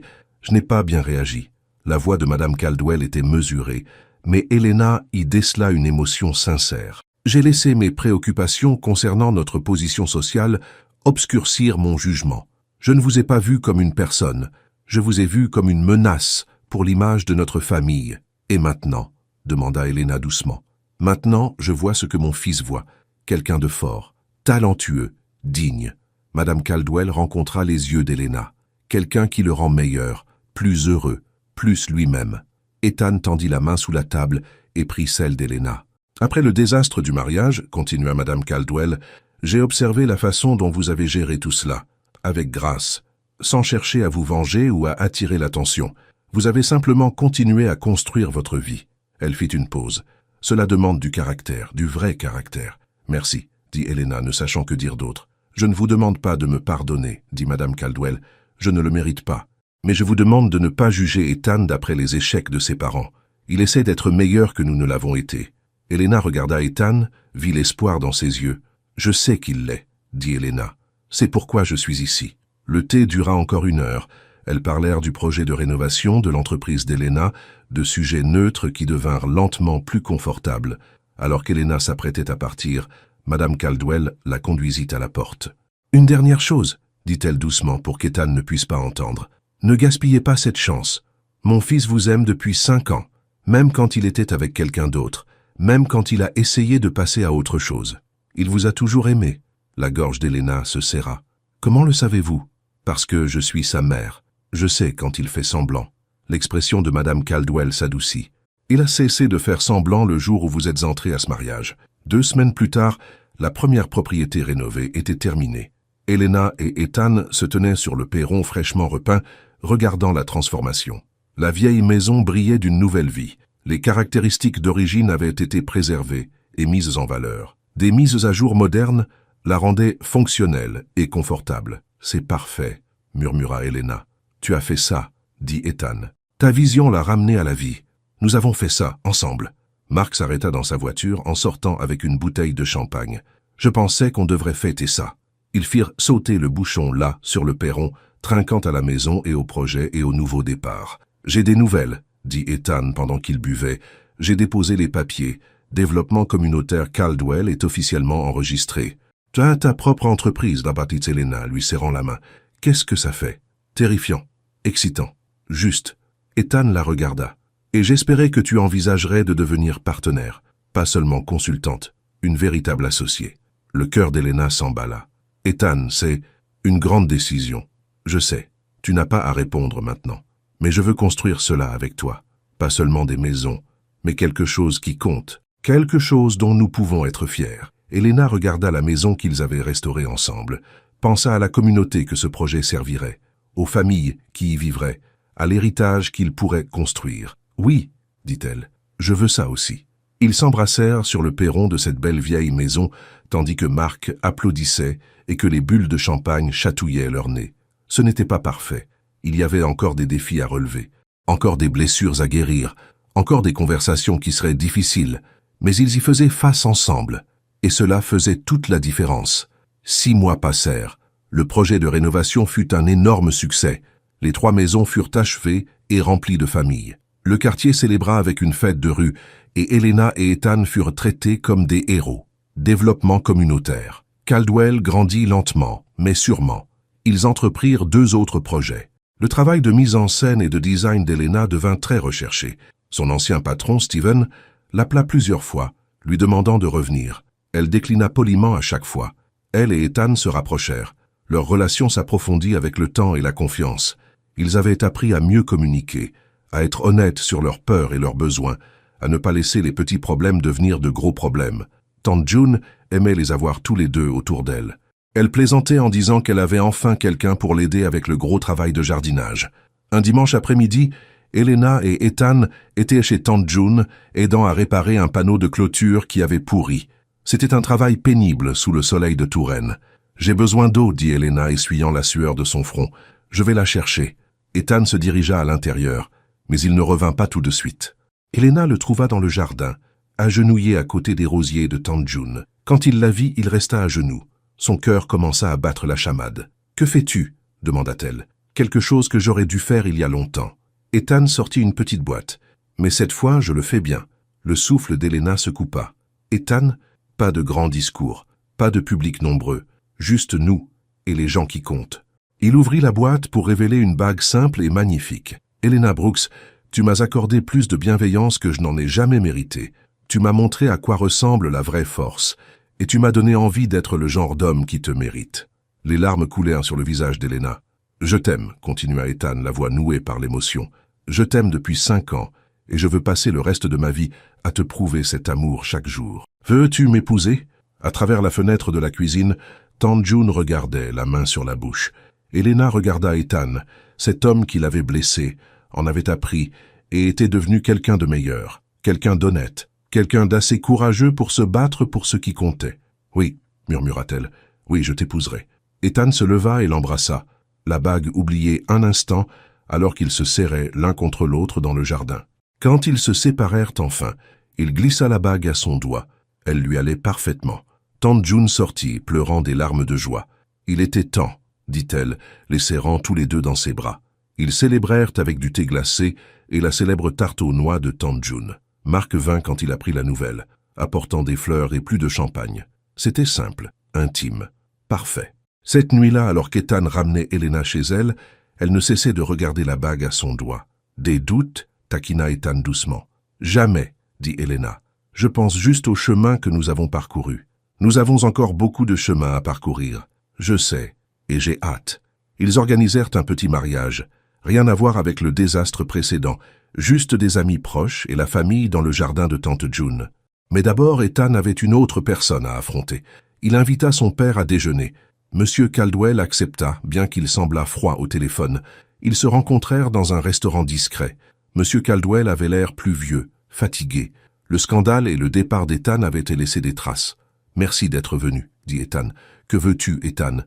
n'ai pas bien réagi. » La voix de Madame Caldwell était mesurée, mais Elena y décela une émotion sincère. « J'ai laissé mes préoccupations concernant notre position sociale obscurcir mon jugement. Je ne vous ai pas vu comme une personne, je vous ai vu comme une menace pour l'image de notre famille. Et maintenant ?» demanda Elena doucement. « Maintenant, je vois ce que mon fils voit, quelqu'un de fort, talentueux, digne. » Madame Caldwell rencontra les yeux d'Elena, quelqu'un qui le rend meilleur, plus heureux, plus lui-même. Ethan tendit la main sous la table et prit celle d'Elena. « Après le désastre du mariage, » continua Madame Caldwell, « j'ai observé la façon dont vous avez géré tout cela, avec grâce, sans chercher à vous venger ou à attirer l'attention. Vous avez simplement continué à construire votre vie. » Elle fit une pause. « Cela demande du caractère, du vrai caractère. »« Merci, » dit Elena, ne sachant que dire d'autre. « Je ne vous demande pas de me pardonner, » dit Madame Caldwell. « Je ne le mérite pas. Mais je vous demande de ne pas juger Ethan d'après les échecs de ses parents. Il essaie d'être meilleur que nous ne l'avons été. » Elena regarda Ethan, vit l'espoir dans ses yeux. « Je sais qu'il l'est, » dit Elena. « C'est pourquoi je suis ici. » Le thé dura encore 1 heure. Elles parlèrent du projet de rénovation de l'entreprise d'Elena, de sujets neutres qui devinrent lentement plus confortables. Alors qu'Elena s'apprêtait à partir, Madame Caldwell la conduisit à la porte. « Une dernière chose, » dit-elle doucement pour qu'Ethan ne puisse pas entendre. « Ne gaspillez pas cette chance. Mon fils vous aime depuis 5 ans, même quand il était avec quelqu'un d'autre, même quand il a essayé de passer à autre chose. Il vous a toujours aimé. » La gorge d'Helena se serra. « Comment le savez-vous ? » »« Parce que je suis sa mère. Je sais quand il fait semblant. » L'expression de Madame Caldwell s'adoucit. « Il a cessé de faire semblant le jour où vous êtes entrés à ce mariage. 2 semaines plus tard, la première propriété rénovée était terminée. Helena et Ethan se tenaient sur le perron fraîchement repeint, regardant la transformation. La vieille maison brillait d'une nouvelle vie. Les caractéristiques d'origine avaient été préservées et mises en valeur. Des mises à jour modernes la rendaient fonctionnelle et confortable. « C'est parfait, » murmura Helena. « Tu as fait ça, » dit Ethan. « Ta vision l'a ramené à la vie. Nous avons fait ça, ensemble. » Mark s'arrêta dans sa voiture en sortant avec une bouteille de champagne. « Je pensais qu'on devrait fêter ça. » Ils firent sauter le bouchon là, sur le perron, trinquant à la maison et au projet et au nouveau départ. « J'ai des nouvelles, » dit Ethan pendant qu'il buvait. « J'ai déposé les papiers. Développement communautaire Caldwell est officiellement enregistré. »« Tu as ta propre entreprise, rabattit Helena, lui serrant la main. « Qu'est-ce que ça fait ?»« Terrifiant. Excitant. Juste. » Ethan la regarda. « Et j'espérais que tu envisagerais de devenir partenaire, pas seulement consultante, une véritable associée. » Le cœur d'Helena s'emballa. « Ethan, c'est une grande décision. Je sais, tu n'as pas à répondre maintenant. Mais je veux construire cela avec toi. Pas seulement des maisons, mais quelque chose qui compte. Quelque chose dont nous pouvons être fiers. » Helena regarda la maison qu'ils avaient restaurée ensemble, pensa à la communauté que ce projet servirait, aux familles qui y vivraient, à l'héritage qu'ils pourraient construire. « Oui, » dit-elle, « je veux ça aussi. » Ils s'embrassèrent sur le perron de cette belle vieille maison, tandis que Mark applaudissait et que les bulles de champagne chatouillaient leur nez. Ce n'était pas parfait. Il y avait encore des défis à relever, encore des blessures à guérir, encore des conversations qui seraient difficiles, mais ils y faisaient face ensemble, et cela faisait toute la différence. 6 mois passèrent. Le projet de rénovation fut un énorme succès. Les 3 maisons furent achevées et remplies de familles. Le quartier célébra avec une fête de rue, et Helena et Ethan furent traités comme des héros. Développement communautaire. Caldwell grandit lentement, mais sûrement. Ils entreprirent 2 autres projets. Le travail de mise en scène et de design d'Helena devint très recherché. Son ancien patron, Steven, l'appela plusieurs fois, lui demandant de revenir. Elle déclina poliment à chaque fois. Elle et Ethan se rapprochèrent. Leur relation s'approfondit avec le temps et la confiance. Ils avaient appris à mieux communiquer, à être honnêtes sur leurs peurs et leurs besoins, à ne pas laisser les petits problèmes devenir de gros problèmes. Tante June aimait les avoir tous les deux autour d'elle. Elle plaisantait en disant qu'elle avait enfin quelqu'un pour l'aider avec le gros travail de jardinage. Un dimanche après-midi, Helena et Ethan étaient chez Tante June, aidant à réparer un panneau de clôture qui avait pourri. C'était un travail pénible sous le soleil de Touraine. « J'ai besoin d'eau, » dit Helena, essuyant la sueur de son front. « Je vais la chercher. » Ethan se dirigea à l'intérieur, mais il ne revint pas tout de suite. Helena le trouva dans le jardin, agenouillé à côté des rosiers de Tante June. Quand il la vit, il resta à genoux. Son cœur commença à battre la chamade. « Que fais-tu » demanda-t-elle. « Quelque chose que j'aurais dû faire il y a longtemps. » Ethan sortit une petite boîte. « Mais cette fois, je le fais bien. » Le souffle d'Helena se coupa. « Ethan, pas de grands discours, pas de public nombreux, juste nous et les gens qui comptent. » Il ouvrit la boîte pour révéler une bague simple et magnifique. « Helena Brooks, tu m'as accordé plus de bienveillance que je n'en ai jamais mérité. Tu m'as montré à quoi ressemble la vraie force. Et tu m'as donné envie d'être le genre d'homme qui te mérite. » Les larmes coulèrent sur le visage d'Helena. « Je t'aime, » continua Ethan, la voix nouée par l'émotion. « Je t'aime depuis 5 ans, et je veux passer le reste de ma vie à te prouver cet amour chaque jour. Veux-tu m'épouser ?» À travers la fenêtre de la cuisine, Tante June regardait, la main sur la bouche. Helena regarda Ethan, cet homme qui l'avait blessé, en avait appris, et était devenu quelqu'un de meilleur, quelqu'un d'honnête, quelqu'un d'assez courageux pour se battre pour ce qui comptait. « Oui, » murmura-t-elle, « oui, je t'épouserai. » Ethan se leva et l'embrassa, la bague oubliée un instant, alors qu'ils se serraient l'un contre l'autre dans le jardin. Quand ils se séparèrent enfin, il glissa la bague à son doigt. Elle lui allait parfaitement. Tante June sortit, pleurant des larmes de joie. « Il était temps, » dit-elle, les serrant tous les deux dans ses bras. Ils célébrèrent avec du thé glacé et la célèbre tarte aux noix de Tante June. Mark vint quand il apprit la nouvelle, apportant des fleurs et plus de champagne. C'était simple, intime, parfait. Cette nuit-là, alors qu'Ethan ramenait Helena chez elle, elle ne cessait de regarder la bague à son doigt. Des doutes, taquina Ethan doucement. Jamais, dit Elena. Je pense juste au chemin que nous avons parcouru. Nous avons encore beaucoup de chemin à parcourir. Je sais, et j'ai hâte. Ils organisèrent un petit mariage. Rien à voir avec le désastre précédent, juste des amis proches et la famille dans le jardin de tante June. Mais d'abord, Ethan avait une autre personne à affronter. Il invita son père à déjeuner. Monsieur Caldwell accepta, bien qu'il semblât froid au téléphone. Ils se rencontrèrent dans un restaurant discret. Monsieur Caldwell avait l'air plus vieux, fatigué. Le scandale et le départ d'Ethan avaient laissé des traces. « Merci d'être venu, » dit Ethan. « Que veux-tu, Ethan ? » ?»«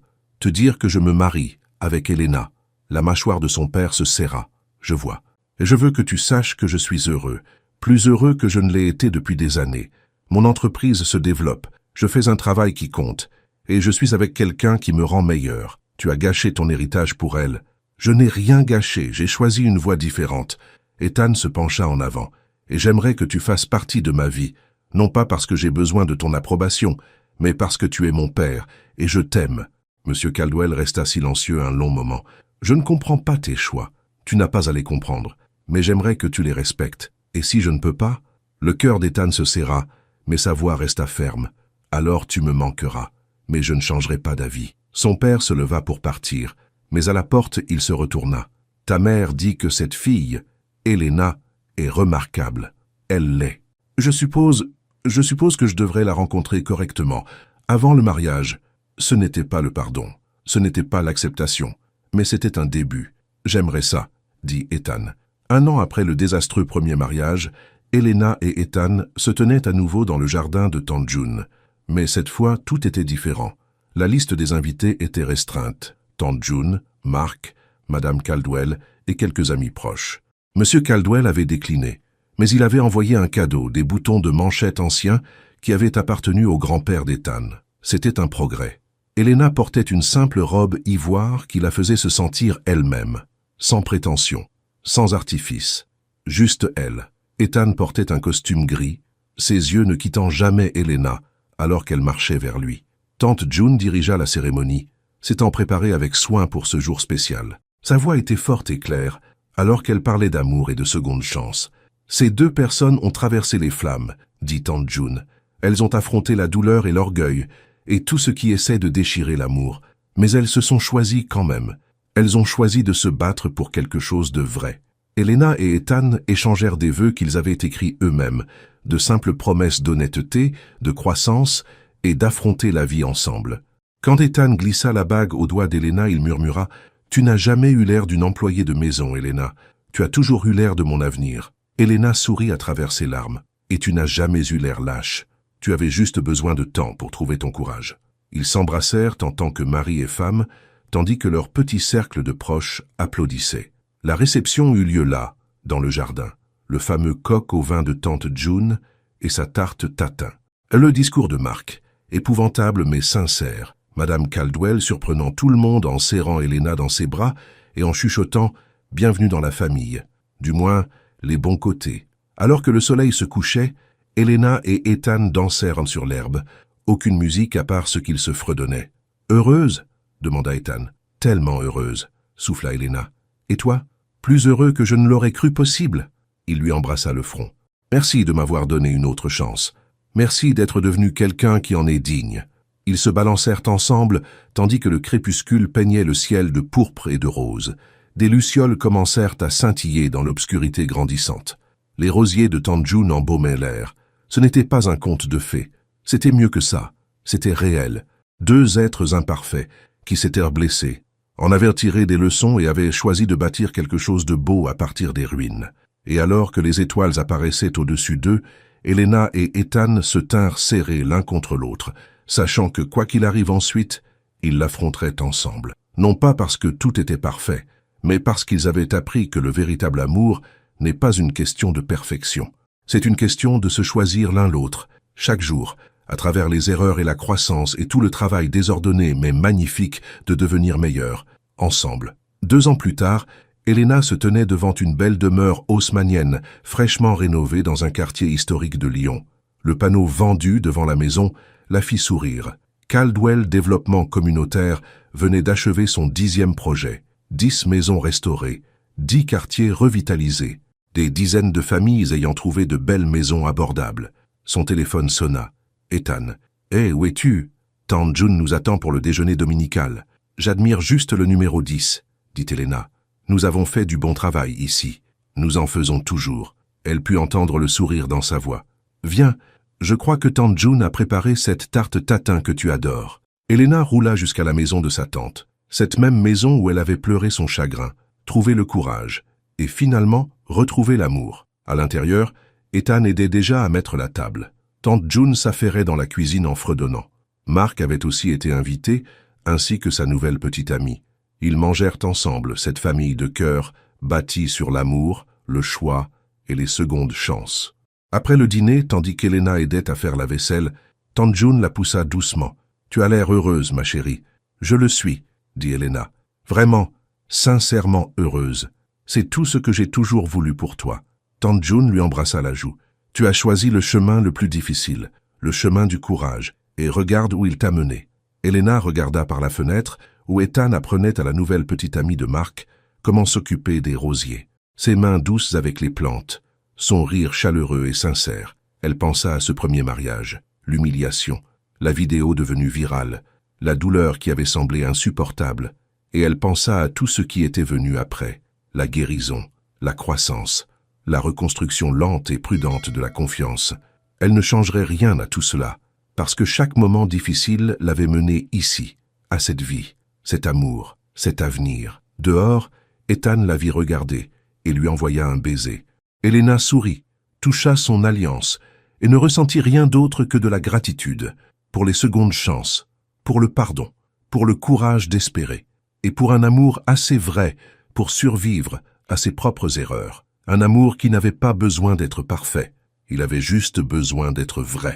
Te dire que je me marie avec Elena. » La mâchoire de son père se serra. « Je vois. Et je veux que tu saches que je suis heureux. Plus heureux que je ne l'ai été depuis des années. Mon entreprise se développe. Je fais un travail qui compte. Et je suis avec quelqu'un qui me rend meilleur. Tu as gâché ton héritage pour elle. Je n'ai rien gâché, j'ai choisi une voie différente. » Ethan se pencha en avant. « Et j'aimerais que tu fasses partie de ma vie. Non pas parce que j'ai besoin de ton approbation, mais parce que tu es mon père, et je t'aime. » Monsieur Caldwell resta silencieux un long moment. « Je ne comprends pas tes choix. Tu n'as pas à les comprendre. Mais j'aimerais que tu les respectes. Et si je ne peux pas ?» Le cœur d'Ethan se serra, mais sa voix resta ferme. « Alors tu me manqueras. Mais je ne changerai pas d'avis. » Son père se leva pour partir, mais à la porte il se retourna. « Ta mère dit que cette fille, Elena, est remarquable. Elle l'est. Je suppose que je devrais la rencontrer correctement, avant le mariage. » Ce n'était pas le pardon, ce n'était pas l'acceptation, mais c'était un début. « J'aimerais ça, » dit Ethan. 1 an après le désastreux premier mariage, Elena et Ethan se tenaient à nouveau dans le jardin de tante June. Mais cette fois, tout était différent. La liste des invités était restreinte. Tante June, Mark, Madame Caldwell et quelques amis proches. Monsieur Caldwell avait décliné, mais il avait envoyé un cadeau, des boutons de manchette anciens qui avaient appartenu au grand-père d'Ethan. C'était un progrès. Elena portait une simple robe ivoire qui la faisait se sentir elle-même, sans prétention, sans artifice, juste elle. Ethan portait un costume gris, ses yeux ne quittant jamais Elena alors qu'elle marchait vers lui. Tante June dirigea la cérémonie, s'étant préparée avec soin pour ce jour spécial. Sa voix était forte et claire, alors qu'elle parlait d'amour et de seconde chance. « Ces 2 personnes ont traversé les flammes, » dit tante June. « Elles ont affronté la douleur et l'orgueil, et tout ce qui essaie de déchirer l'amour. Mais elles se sont choisies quand même. Elles ont choisi de se battre pour quelque chose de vrai. » Elena et Ethan échangèrent des vœux qu'ils avaient écrits eux-mêmes, de simples promesses d'honnêteté, de croissance et d'affronter la vie ensemble. Quand Ethan glissa la bague au doigt d'Elena, il murmura « Tu n'as jamais eu l'air d'une employée de maison, Elena. Tu as toujours eu l'air de mon avenir. » Elena sourit à travers ses larmes. « Et tu n'as jamais eu l'air lâche. Tu avais juste besoin de temps pour trouver ton courage. » Ils s'embrassèrent en tant que mari et femme, tandis que leur petit cercle de proches applaudissait. La réception eut lieu là, dans le jardin, le fameux coq au vin de tante June et sa tarte tatin. Le discours de Mark, épouvantable mais sincère, Madame Caldwell surprenant tout le monde en serrant Elena dans ses bras et en chuchotant « Bienvenue dans la famille », du moins les bons côtés. Alors que le soleil se couchait, Elena et Ethan dansèrent sur l'herbe, aucune musique à part ce qu'ils se fredonnaient. « Heureuse ?» demanda Ethan. « Tellement heureuse » souffla Elena. « Et toi ? Plus heureux que je ne l'aurais cru possible ?» Il lui embrassa le front. « Merci de m'avoir donné une autre chance. Merci d'être devenu quelqu'un qui en est digne. » Ils se balancèrent ensemble, tandis que le crépuscule peignait le ciel de pourpre et de rose. Des lucioles commencèrent à scintiller dans l'obscurité grandissante. Les rosiers de tante June embaumaient l'air. Ce n'était pas un conte de fées. C'était mieux que ça. C'était réel. 2 êtres imparfaits, qui s'étaient blessés, en avaient tiré des leçons et avaient choisi de bâtir quelque chose de beau à partir des ruines. Et alors que les étoiles apparaissaient au-dessus d'eux, Elena et Ethan se tinrent serrés l'un contre l'autre, sachant que quoi qu'il arrive ensuite, ils l'affronteraient ensemble. Non pas parce que tout était parfait, mais parce qu'ils avaient appris que le véritable amour n'est pas une question de perfection. C'est une question de se choisir l'un l'autre, chaque jour, à travers les erreurs et la croissance et tout le travail désordonné mais magnifique de devenir meilleur, ensemble. 2 ans plus tard, Elena se tenait devant une belle demeure haussmannienne, fraîchement rénovée dans un quartier historique de Lyon. Le panneau vendu devant la maison la fit sourire. Caldwell Développement Communautaire venait d'achever son 10e projet. 10 maisons restaurées, 10 quartiers revitalisés, des dizaines de familles ayant trouvé de belles maisons abordables. Son téléphone sonna. Ethan. « Hé, où es-tu ? Tante June nous attend pour le déjeuner dominical. J'admire juste le numéro 10, dit Elena. Nous avons fait du bon travail ici. Nous en faisons toujours. Elle put entendre le sourire dans sa voix. Viens, je crois que tante June a préparé cette tarte tatin que tu adores. Elena roula jusqu'à la maison de sa tante. Cette même maison où elle avait pleuré son chagrin, trouvé le courage, et finalement retrouvé l'amour. À l'intérieur, Ethan aidait déjà à mettre la table. Tante June s'affairait dans la cuisine en fredonnant. Mark avait aussi été invité, ainsi que sa nouvelle petite amie. Ils mangèrent ensemble cette famille de cœur bâtie sur l'amour, le choix et les secondes chances. Après le dîner, tandis qu'Elena aidait à faire la vaisselle, tante June la poussa doucement. « Tu as l'air heureuse, ma chérie. »« Je le suis, » dit Elena. « Vraiment, sincèrement heureuse. C'est tout ce que j'ai toujours voulu pour toi. » Tante June lui embrassa la joue. « Tu as choisi le chemin le plus difficile, le chemin du courage, et regarde où il t'a mené. » Elena regarda par la fenêtre où Ethan apprenait à la nouvelle petite amie de Mark comment s'occuper des rosiers. Ses mains douces avec les plantes, son rire chaleureux et sincère. Elle pensa à ce premier mariage, l'humiliation, la vidéo devenue virale, la douleur qui avait semblé insupportable, et elle pensa à tout ce qui était venu après, la guérison, la croissance, la reconstruction lente et prudente de la confiance. Elle ne changerait rien à tout cela, parce que chaque moment difficile l'avait menée ici, à cette vie, cet amour, cet avenir. Dehors, Ethan la vit regarder et lui envoya un baiser. Elena sourit, toucha son alliance et ne ressentit rien d'autre que de la gratitude pour les secondes chances, pour le pardon, pour le courage d'espérer et pour un amour assez vrai pour survivre à ses propres erreurs. Un amour qui n'avait pas besoin d'être parfait, il avait juste besoin d'être vrai.